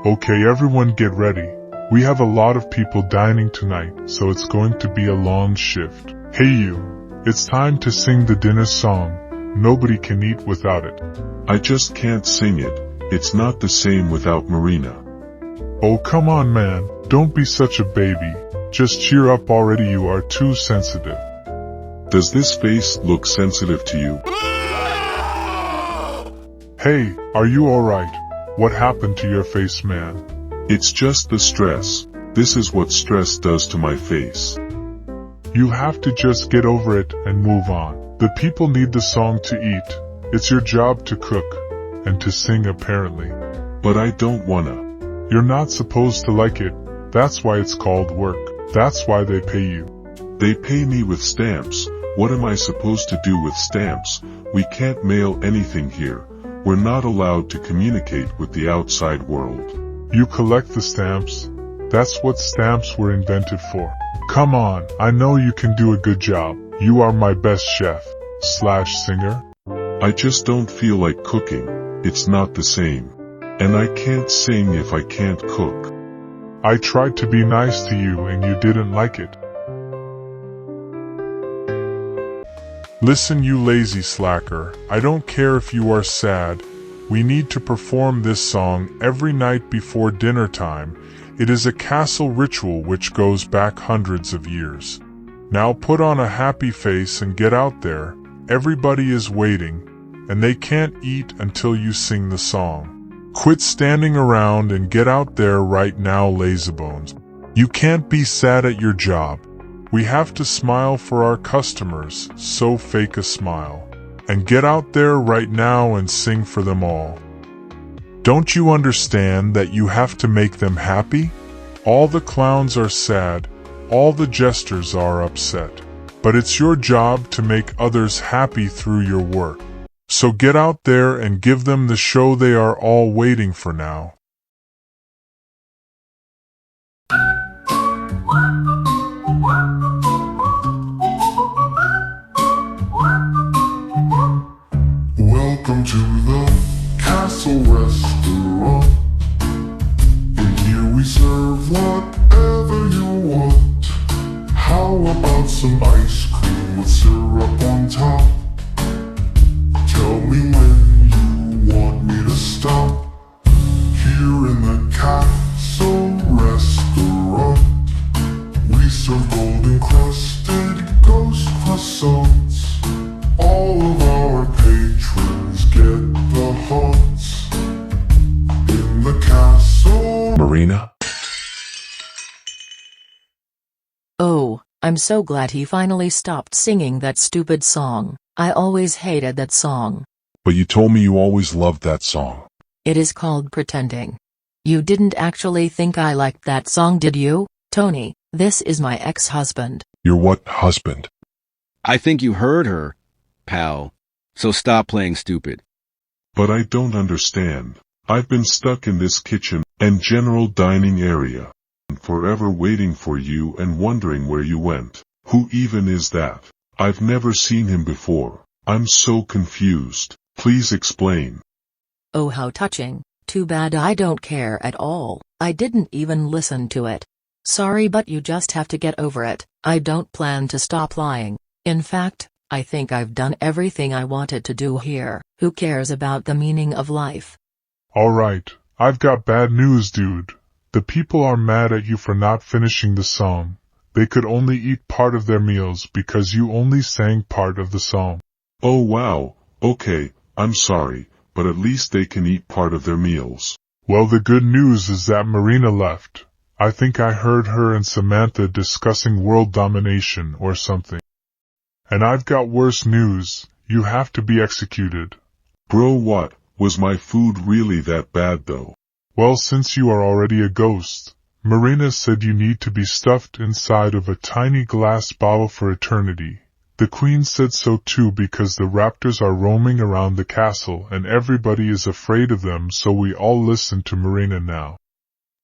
Okay, everyone get ready. We have a lot of people dining tonight, so it's going to be a long shift. Hey you, it's time to sing the dinner song. Nobody can eat without it. I just can't sing it. It's not the same without Marina. Oh come on man, don't be such a baby. Just cheer up already, you are too sensitive. Does this face look sensitive to you? Hey, are you alright? What happened to your face, man? It's just the stress. This is what stress does to my face. You have to just get over it and move on. The people need the song to eat. It's your job to cook. And to sing apparently. But I don't wanna. You're not supposed to like it. That's why it's called work. That's why they pay you. They pay me with stamps. What am I supposed to do with stamps? We can't mail anything here. We're not allowed to communicate with the outside world. You collect the stamps. That's what stamps were invented for. Come on, I know you can do a good job. You are my best chef/singer. I just don't feel like cooking. It's not the same. And I can't sing if I can't cook. I tried to be nice to you and you didn't like it. Listen you lazy slacker, I don't care if you are sad. We need to perform this song every night before dinner time. It is a castle ritual which goes back hundreds of years. Now put on a happy face and get out there. Everybody is waiting, and they can't eat until you sing the song. Quit standing around and get out there right now, lazybones. You can't be sad at your job. We have to smile for our customers, so fake a smile. And get out there right now and sing for them all. Don't you understand that you have to make them happy? All the clowns are sad, all the jesters are upset. But it's your job to make others happy through your work. So get out there and give them the show they are all waiting for now. Welcome to the Castle Restaurant. In here we serve whatever you want. How about some ice cream with syrup on top? Tell me when you want me to stop. Here in the Castle Restaurant, we serve golden crusted ghost croissants. All of our patrons get the haunts in the castle. Marina? Oh, I'm so glad he finally stopped singing that stupid song. I always hated that song. But you told me you always loved that song. It is called pretending. You didn't actually think I liked that song, did you, Tony? This is my ex-husband. Your what husband? I think you heard her, pal. So stop playing stupid. But I don't understand. I've been stuck in this kitchen and general dining area, forever waiting for you and wondering where you went. Who even is that? I've never seen him before. I'm so confused. Please explain. Oh, how touching. Too bad I don't care at all. I didn't even listen to it. Sorry, but you just have to get over it. I don't plan to stop lying. In fact, I think I've done everything I wanted to do here. Who cares about the meaning of life? Alright, I've got bad news, dude. The people are mad at you for not finishing the song. They could only eat part of their meals because you only sang part of the song. Oh wow, okay, I'm sorry, but at least they can eat part of their meals. Well, the good news is that Marina left. I think I heard her and Samantha discussing world domination or something. And I've got worse news. You have to be executed. Bro, what? Was my food really that bad though? Well, since you are already a ghost, Marina said you need to be stuffed inside of a tiny glass bottle for eternity. The Queen said so too because the raptors are roaming around the castle and everybody is afraid of them, so we all listen to Marina now.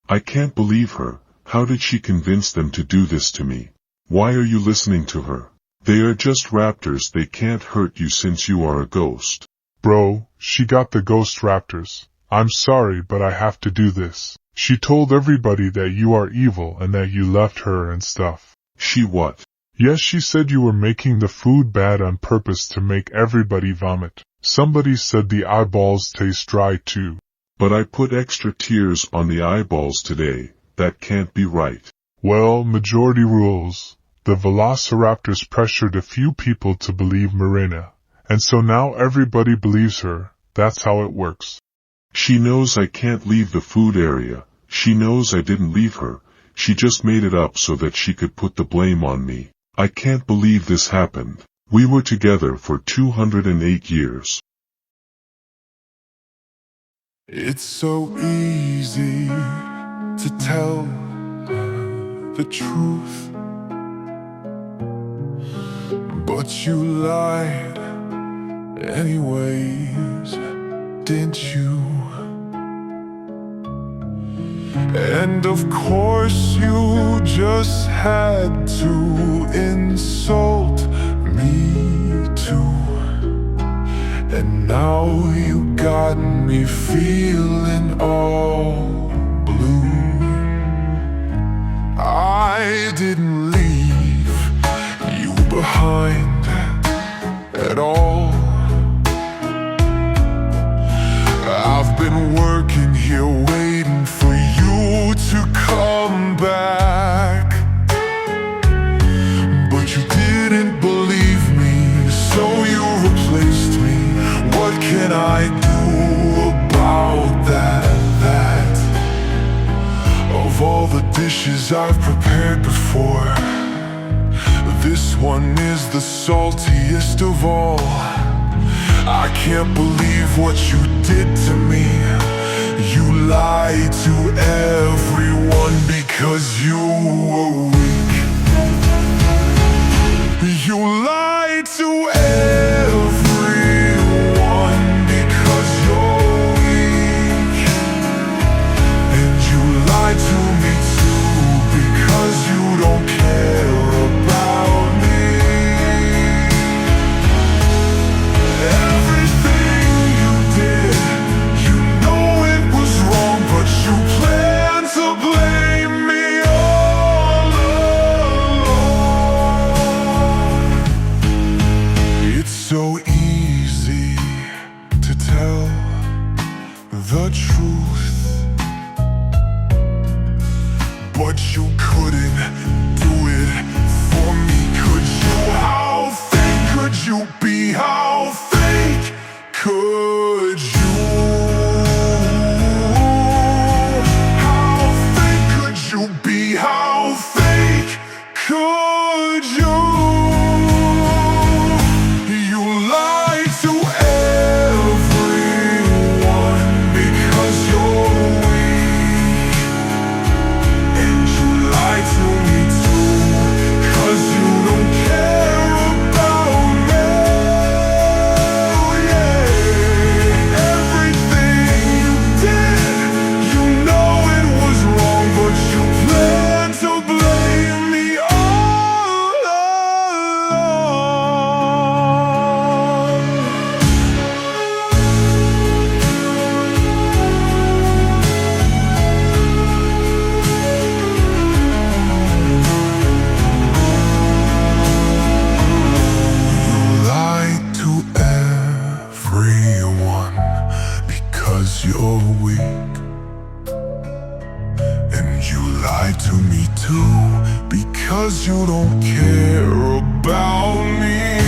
I can't believe her. How did she convince them to do this to me? Why are you listening to her? They are just raptors, they can't hurt you since you are a ghost. Bro, she got the ghost raptors. I'm sorry, but I have to do this. She told everybody that you are evil and that you left her and stuff. She what? Yes, she said you were making the food bad on purpose to make everybody vomit. Somebody said the eyeballs taste dry too. But I put extra tears on the eyeballs today. That can't be right. Well, majority rules. The velociraptors pressured a few people to believe Marina. And so now everybody believes her. That's how it works. She knows I can't leave the food area. She knows I didn't leave her. She just made it up so that she could put the blame on me. I can't believe this happened. We were together for 208 years. It's so easy to tell the truth, but you lied anyways, didn't you? And of course you just had to insult me too. And now you got me feeling all blue. I didn't leave you behind at all. I've been working here waiting for you to come back, but you didn't believe me, so you replaced me. What can I do about that? Of all the dishes I've prepared before, this one is the saltiest of all. I can't believe what you did to me. You lied to everyone because you were weak. You lied to everyone because you're weak. And you lied to me too because you don't care about me. Everything you did, you know it was wrong, but you planned to blame me all along. It's so easy to tell the truth, but you couldn't do it for me, could you? How fake could you be? How fake could you? How fake could you be? How fake could you? You lied to everyone because you're weak. And you lied to me too, 'cause you don't care about me. to me too, because you don't care about me.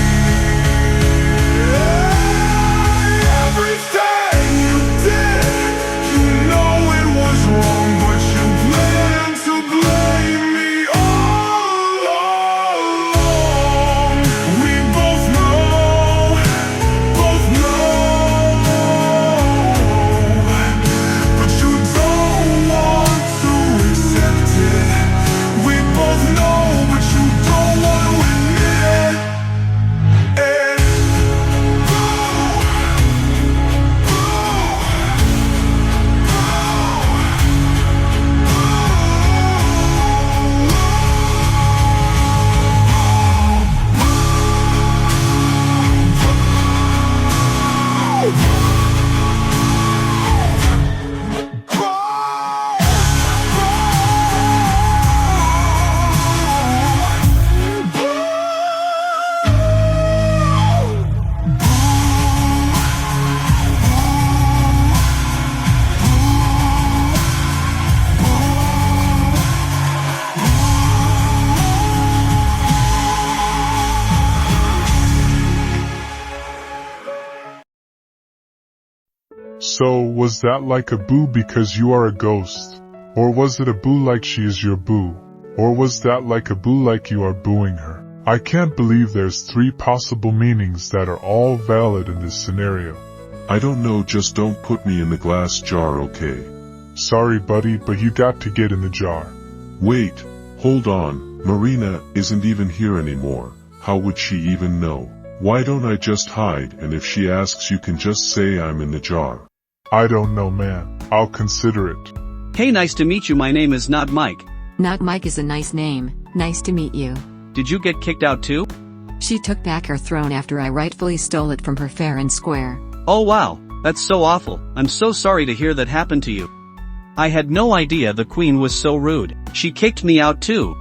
Everything you did, you know it was wrong, but you planned to blame me all along. We both know, but you don't want to accept it. We both know, but you don't want to admit it. So, was that like a boo because you are a ghost? Or was it a boo like she is your boo? Or was that like a boo like you are booing her? I can't believe there's 3 possible meanings that are all valid in this scenario. I don't know, just don't put me in the glass jar, okay? Sorry buddy, but you got to get in the jar. Wait, hold on, Marina isn't even here anymore. How would she even know? Why don't I just hide, and if she asks you can just say I'm in the jar? I don't know, man. I'll consider it. Hey, nice to meet you. My name is not Mike. Not Mike is a nice name. Nice to meet you. Did you get kicked out too? She took back her throne after I rightfully stole it from her fair and square. Oh wow, that's so awful. I'm so sorry to hear that happened to you. I had no idea the queen was so rude. She kicked me out too.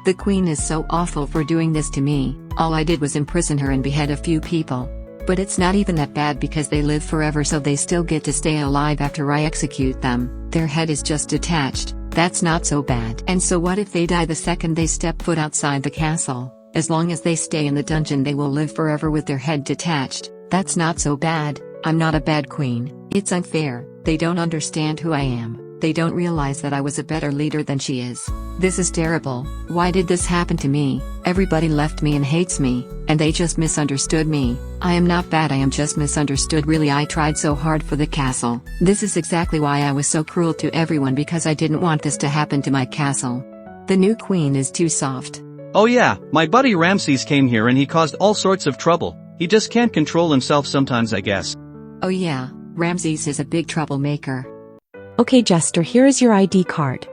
The queen is so awful for doing this to me. All I did was imprison her and behead a few people. But it's not even that bad because they live forever, so they still get to stay alive after I execute them. Their head is just detached. That's not so bad. And so what if they die the second they step foot outside the castle? As long as they stay in the dungeon, they will live forever with their head detached. That's not so bad. I'm not a bad queen. It's unfair. They don't understand who I am. They don't realize that I was a better leader than she is. This is terrible. Why did this happen to me? Everybody left me and hates me, and they just misunderstood me. I am not bad, I am just misunderstood. Really, I tried so hard for the castle. This is exactly why I was so cruel to everyone, because I didn't want this to happen to my castle. The new queen is too soft. Oh yeah, my buddy Ramses came here and he caused all sorts of trouble. He just can't control himself sometimes, I guess. Oh yeah, Ramses is a big troublemaker. Okay, Jester, here is your ID card.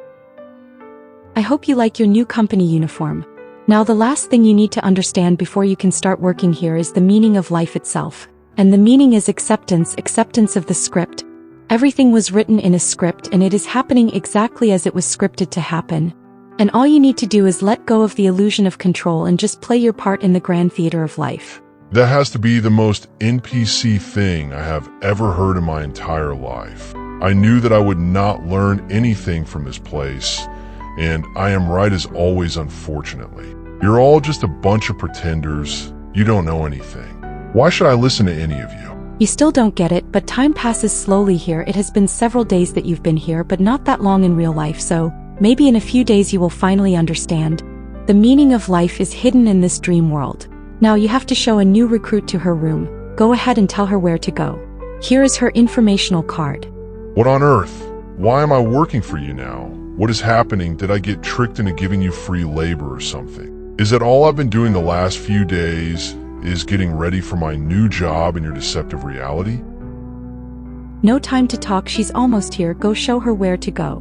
I hope you like your new company uniform. Now the last thing you need to understand before you can start working here is the meaning of life itself. And the meaning is acceptance of the script. Everything was written in a script and it is happening exactly as it was scripted to happen. And all you need to do is let go of the illusion of control and just play your part in the grand theater of life. That has to be the most NPC thing I have ever heard in my entire life. I knew that I would not learn anything from this place, and I am right as always, unfortunately. You're all just a bunch of pretenders. You don't know anything. Why should I listen to any of you? You still don't get it, but time passes slowly here. It has been several days that you've been here, but not that long in real life, so maybe in a few days you will finally understand. The meaning of life is hidden in this dream world. Now you have to show a new recruit to her room. Go ahead and tell her where to go. Here is her informational card. What on earth? Why am I working for you now? What is happening? Did I get tricked into giving you free labor or something? Is that all I've been doing the last few days is getting ready for my new job in your deceptive reality? No time to talk, she's almost here. Go show her where to go.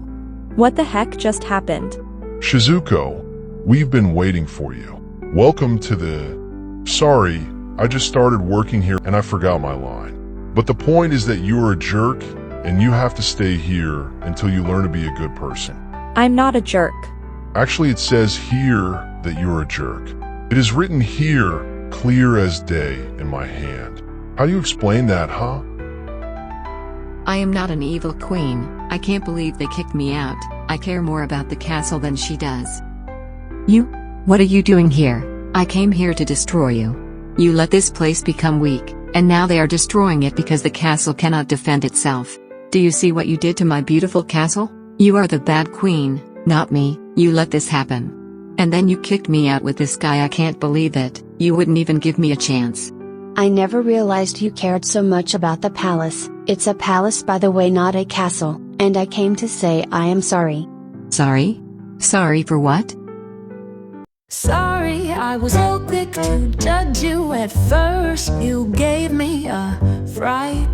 What the heck just happened? Shizuko, we've been waiting for you. Welcome to the... Sorry, I just started working here and I forgot my line. But the point is that you are a jerk and you have to stay here until you learn to be a good person. I'm not a jerk. Actually, it says here that you're a jerk. It is written here, clear as day, in my hand. How do you explain that, huh? I am not an evil queen. I can't believe they kicked me out. I care more about the castle than she does. You? What are you doing here? I came here to destroy you. You let this place become weak, and now they are destroying it because the castle cannot defend itself. Do you see what you did to my beautiful castle? You are the bad queen, not me. You let this happen. And then you kicked me out with this guy. I can't believe it. You wouldn't even give me a chance. I never realized you cared so much about the palace. It's a palace, by the way, not a castle, and I came to say I am sorry. Sorry? Sorry for what? Sorry, I was so quick to judge you at first. You gave me a fright.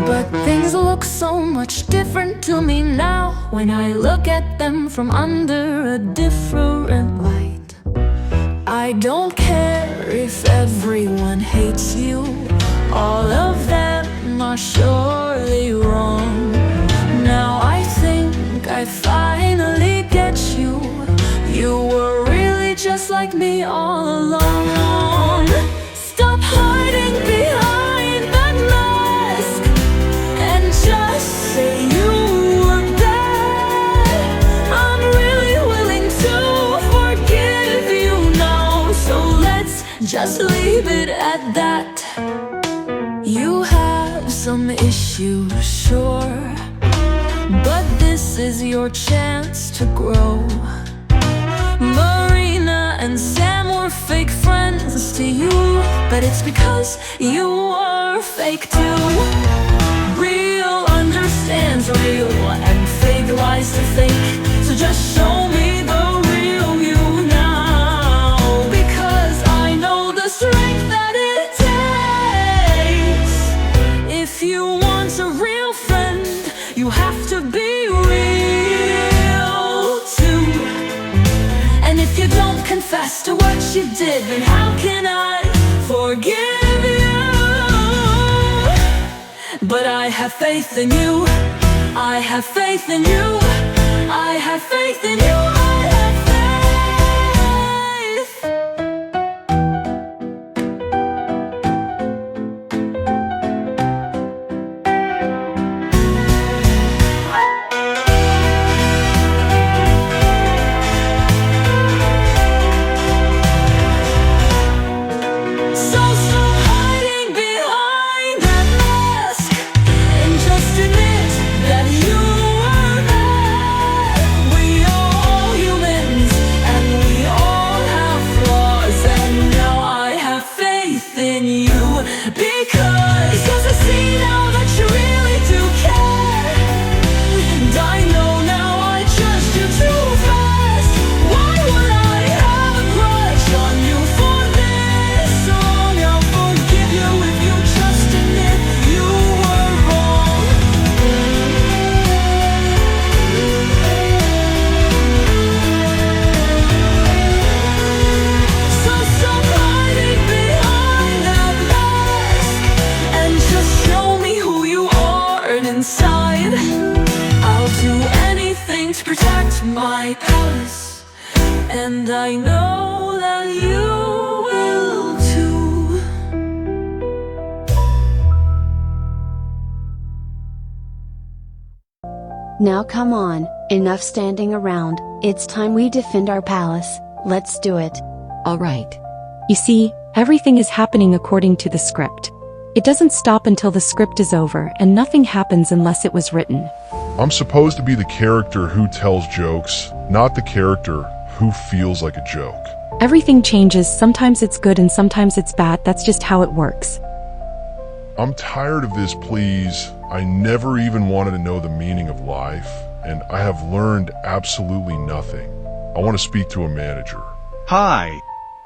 But things look so much different to me now when I look at them from under a different light. I don't care if everyone hates you. All of them are surely wrong. Now I think I finally get you. You were really just like me all along. Stop hiding behind that mask and just say you were bad. I'm really willing to forgive you now, so let's just leave it at that. You have some issues, sure, but this is your chance to grow. Marina and Sam were fake friends to you, but it's because you were fake too. Real understands real and fake lies to fake. So just show me the real you now, because I know the strength that it takes. If you want a real friend, you have to be real too. And if you don't confess to what you did, then how can I forgive you? But I have faith in you. I have faith in you. I have faith in you. I have faith. My palace, and I know that you will too. Now come on, enough standing around. It's time we defend our palace. Let's do it. All right. You see, everything is happening according to the script. It doesn't stop until the script is over, and nothing happens unless it was written. I'm supposed to be the character who tells jokes, not the character who feels like a joke. Everything changes, sometimes it's good and sometimes it's bad, that's just how it works. I'm tired of this, please. I never even wanted to know the meaning of life, and I have learned absolutely nothing. I want to speak to a manager. Hi.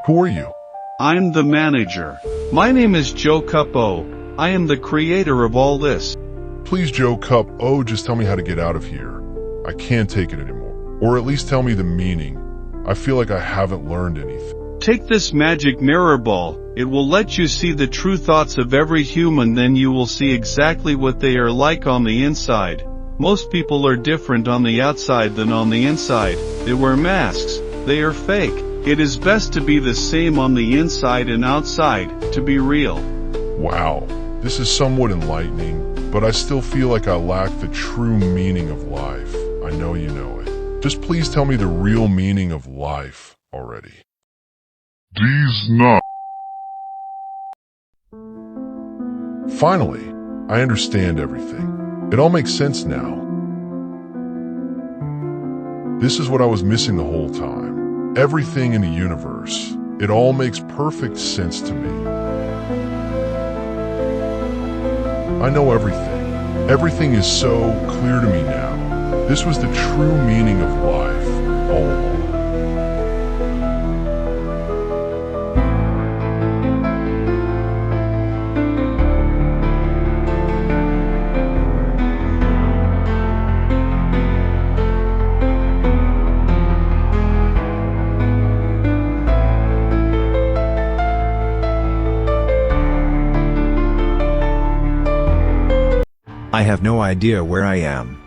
Who are you? I'm the manager. My name is Joe Capo. I am the creator of all this. Please, Joe Capo, just tell me how to get out of here. I can't take it anymore. Or at least tell me the meaning. I feel like I haven't learned anything. Take this magic mirror ball. It will let you see the true thoughts of every human, then you will see exactly what they are like on the inside. Most people are different on the outside than on the inside. They wear masks. They are fake. It is best to be the same on the inside and outside, to be real. Wow, this is somewhat enlightening, but I still feel like I lack the true meaning of life. I I know you know it. Just please tell me the real meaning of life already. These nuts. Finally, I understand everything. It all makes sense now. This is what I was missing the whole time. Everything in the universe. It all makes perfect sense to me. I know everything. Everything is so clear to me now. This was the true meaning of life all along. I have no idea where I am.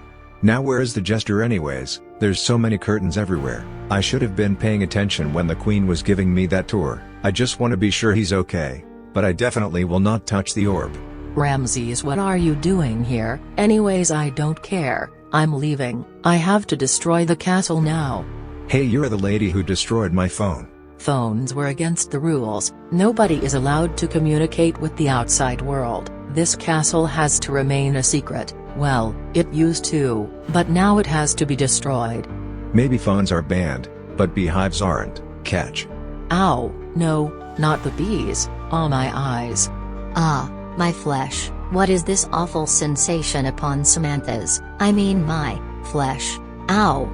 Now where is the Jester anyways? There's so many curtains everywhere. I should have been paying attention when the Queen was giving me that tour. I just want to be sure he's okay. But I definitely will not touch the orb. Ramses, what are you doing here? Anyways, I don't care. I'm leaving. I have to destroy the castle now. Hey, you're the lady who destroyed my phone. Phones were against the rules. Nobody is allowed to communicate with the outside world. This castle has to remain a secret. Well, it used to, but now it has to be destroyed. Maybe phones are banned, but beehives aren't. Catch. Ow, no, not the bees. Oh, my eyes. Ah, my flesh. What is this awful sensation upon Samantha's, my flesh? Ow.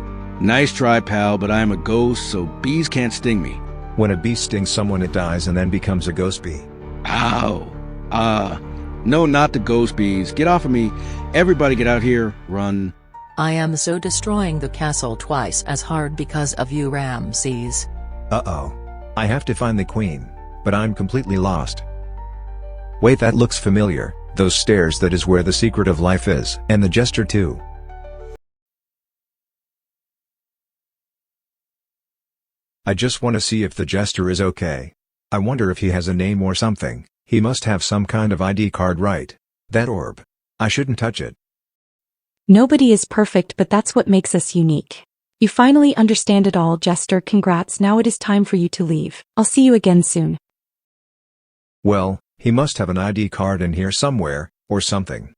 Nice try, pal, but I am a ghost, so bees can't sting me. When a bee stings someone, it dies and then becomes a ghost bee. Ow. No, not the ghost bees. Get off of me. Everybody get out here. Run. I am so destroying the castle twice as hard because of you, Ramses. Uh-oh. I have to find the Queen, but I'm completely lost. Wait, that looks familiar. Those stairs, that is where the secret of life is. And the Jester too. I just want to see if the Jester is okay. I wonder if he has a name or something. He must have some kind of ID card, right? That orb. I shouldn't touch it. Nobody is perfect, but that's what makes us unique. You finally understand it all, Jester. Congrats, now it is time for you to leave. I'll see you again soon. Well, he must have an ID card in here somewhere, or something.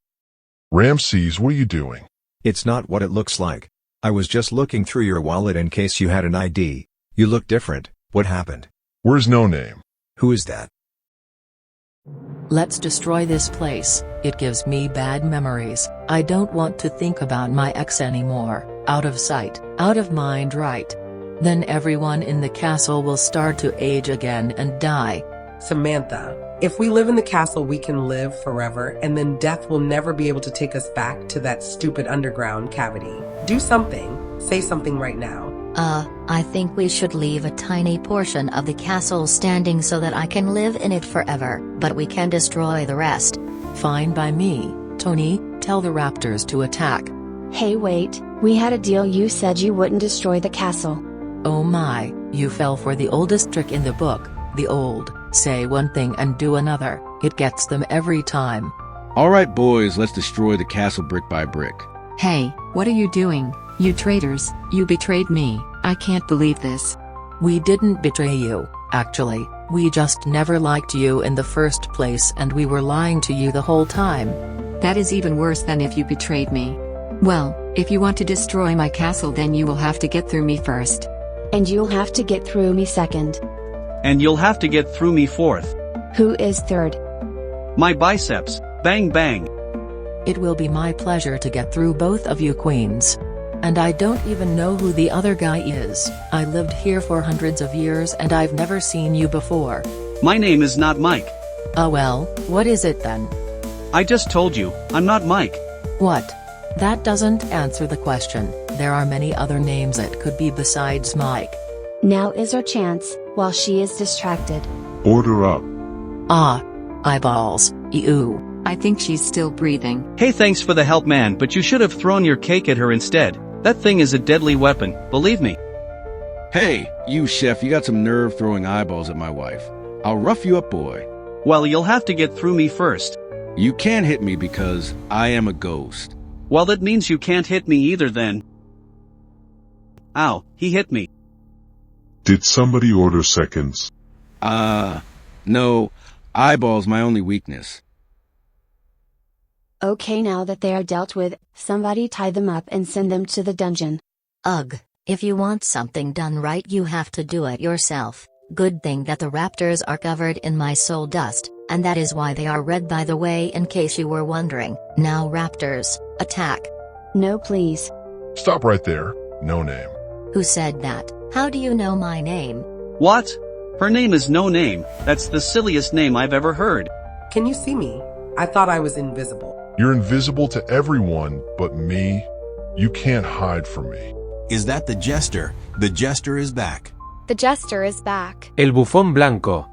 Ramses, what are you doing? It's not what it looks like. I was just looking through your wallet in case you had an ID. You look different. What happened? Where's No Name? Who is that? Let's destroy this place. It gives me bad memories. I don't want to think about my ex anymore. Out of sight, out of mind, right? Then everyone in the castle will start to age again and die. Samantha, if we live in the castle, we can live forever, and then death will never be able to take us back to that stupid underground cavity. Do something. Say something right now. I think we should leave a tiny portion of the castle standing so that I can live in it forever, but we can destroy the rest. Fine by me. Tony, tell the raptors to attack. Hey, wait, we had a deal. You said you wouldn't destroy the castle. Oh my, you fell for the oldest trick in the book. The old, say one thing and do another. It gets them every time. Alright boys, let's destroy the castle brick by brick. Hey, what are you doing? You traitors, you betrayed me. I can't believe this. We didn't betray you, actually. We just never liked you in the first place and we were lying to you the whole time. That is even worse than if you betrayed me. Well, if you want to destroy my castle, then you will have to get through me first. And you'll have to get through me second. And you'll have to get through me fourth. Who is third? My biceps. Bang bang. It will be my pleasure to get through both of you queens. And I don't even know who the other guy is. I lived here for hundreds of years and I've never seen you before. My name is not Mike. Oh well, what is it then? I just told you, I'm not Mike. What? That doesn't answer the question. There are many other names it could be besides Mike. Now is our chance, while she is distracted. Order up. Ah. Eyeballs. Ew. I think she's still breathing. Hey, thanks for the help, man, but you should have thrown your cake at her instead. That thing is a deadly weapon, believe me. Hey, you chef, you got some nerve throwing eyeballs at my wife. I'll rough you up, boy. Well, you'll have to get through me first. You can't hit me because I am a ghost. Well, that means you can't hit me either then. Ow, he hit me. Did somebody order seconds? No. Eyeball's my only weakness. Okay, now that they are dealt with, somebody tie them up and send them to the dungeon. Ugh, if you want something done right you have to do it yourself. Good thing that the raptors are covered in my soul dust, and that is why they are red, by the way, in case you were wondering. Now raptors, attack. No please. Stop right there. No name. Who said that? How do you know my name? What? Her name is No Name. That's the silliest name I've ever heard. Can you see me? I thought I was invisible. You're invisible to everyone but me. You can't hide from me. Is that the Jester? The Jester is back. The Jester is back. El bufón blanco.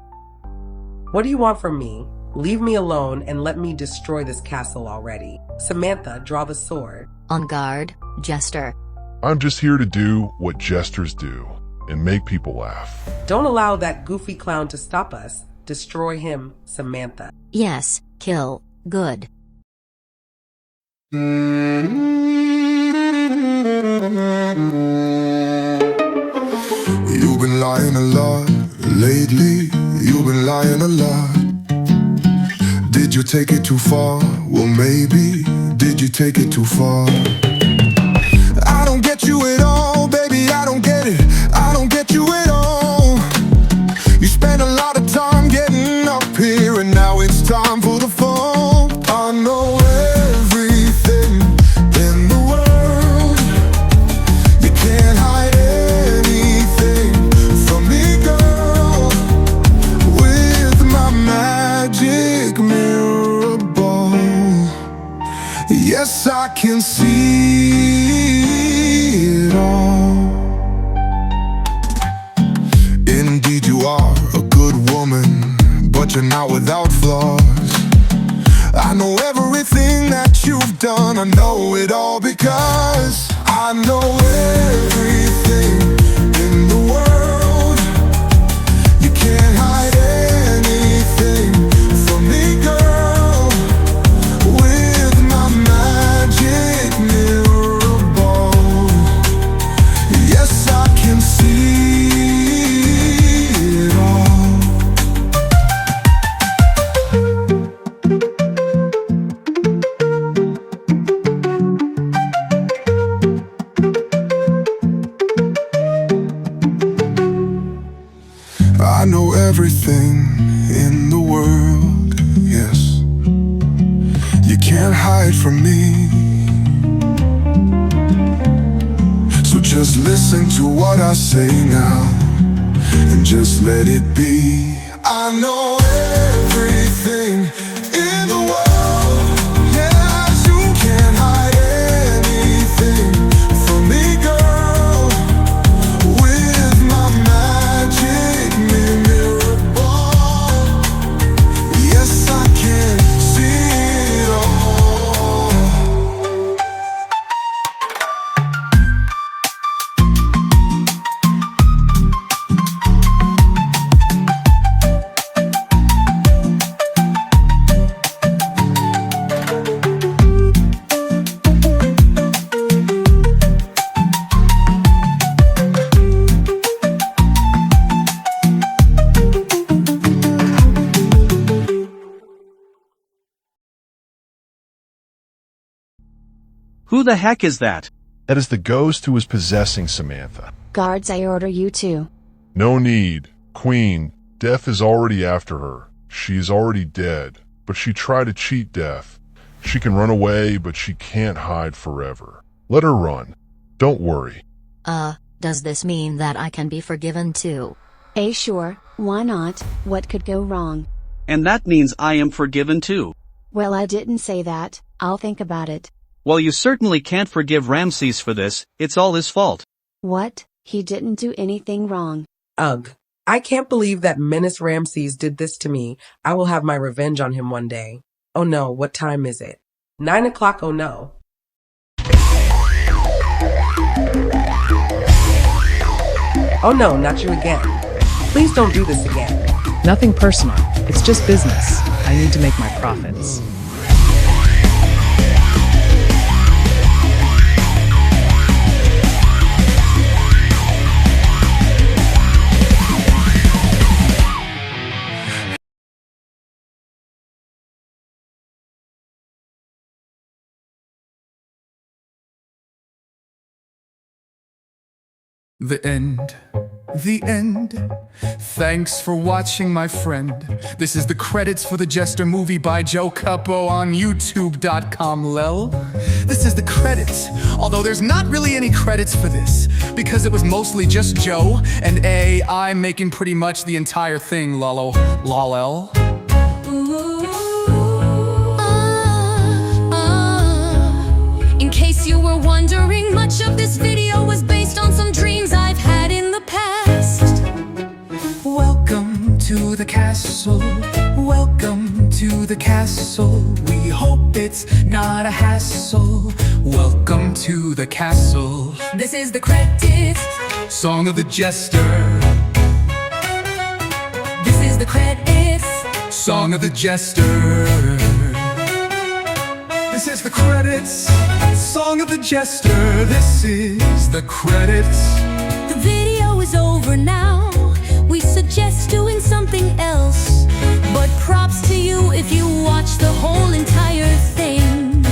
What do you want from me? Leave me alone and let me destroy this castle already. Samantha, draw the sword. On guard, Jester. I'm just here to do what jesters do and make people laugh. Don't allow that goofy clown to stop us. Destroy him, Samantha. Yes, kill, good. You've been lying a lot lately. You've been lying a lot. Did you take it too far? Well, maybe. Did you take it too far? I don't get you at all, baby. I don't get it. I don't get you at all. You spent a lot of time getting up here, and now it's time for the fall. I know everything in the world. You can't hide anything from me, girl. With my magic mirror ball, yes, I can see it all. Indeed, you are a good woman, but you're not without flaws. I know everything that you've done. I know it all because I know everything in the world. You can't hide anything from me, girl. With my magic mirror ball, yes, I can see it all. I know everything in the world, yes. You can't hide from me. So just listen to what I say now, and just let it be. I know everything in the world, yes. You can't hide anything from me, girl. With my magic mirror ball, yes, I can see it all. Who the heck is that? That is the ghost who was possessing Samantha. Guards, I order you to. No need. Queen, Death is already after her. She is already dead, but she tried to cheat Death. She can run away, but she can't hide forever. Let her run. Don't worry. Does this mean that I can be forgiven too? Sure, why not? What could go wrong? And that means I am forgiven too. Well, I didn't say that. I'll think about it. Well, you certainly can't forgive Ramses for this. It's all his fault. What? He didn't do anything wrong. Ugh. I can't believe that Menace Ramses did this to me. I will have my revenge on him one day. Oh no, what time is it? 9 o'clock, oh no. Oh no, not you again. Please don't do this again. Nothing personal. It's just business. I need to make my profits. The end. The end. Thanks for watching, my friend. This is the credits for the Jester movie by Joe Capo on youtube.com, lel. This is the credits, although there's not really any credits for this, because it was mostly just Joe and AI making pretty much the entire thing, lol. In case you were wondering, much of this video was based on some dreams I've had in the past. Welcome to the castle. Welcome to the castle. We hope it's not a hassle. Welcome to the castle. This is the credits. Song of the Jester. This is the credits. Song of the Jester. This is the credits. Song of the Jester. This is the credits. The video is over now. We suggest doing something else, but props to you if you watch the whole entire thing.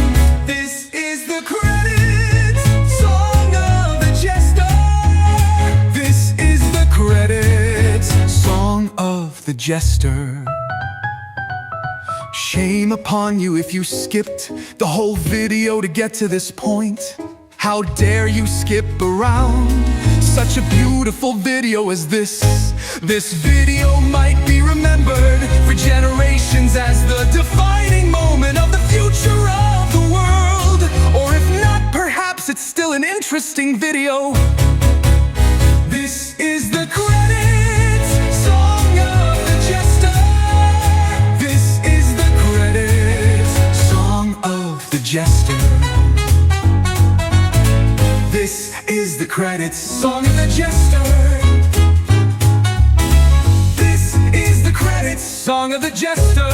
This is the credits. Song of the Jester. This is the credits. Song of the Jester. Shame upon you if you skipped the whole video to get to this point. How dare you skip around such a beautiful video as this? This video might be remembered for generations as the defining moment of the future of the world. Or if not, perhaps it's still an interesting video. This is the credits. Song of the Jester. This is the credits. Song of the Jester. This is the credits. Song of the Jester. This is the credits. Song of the Jester.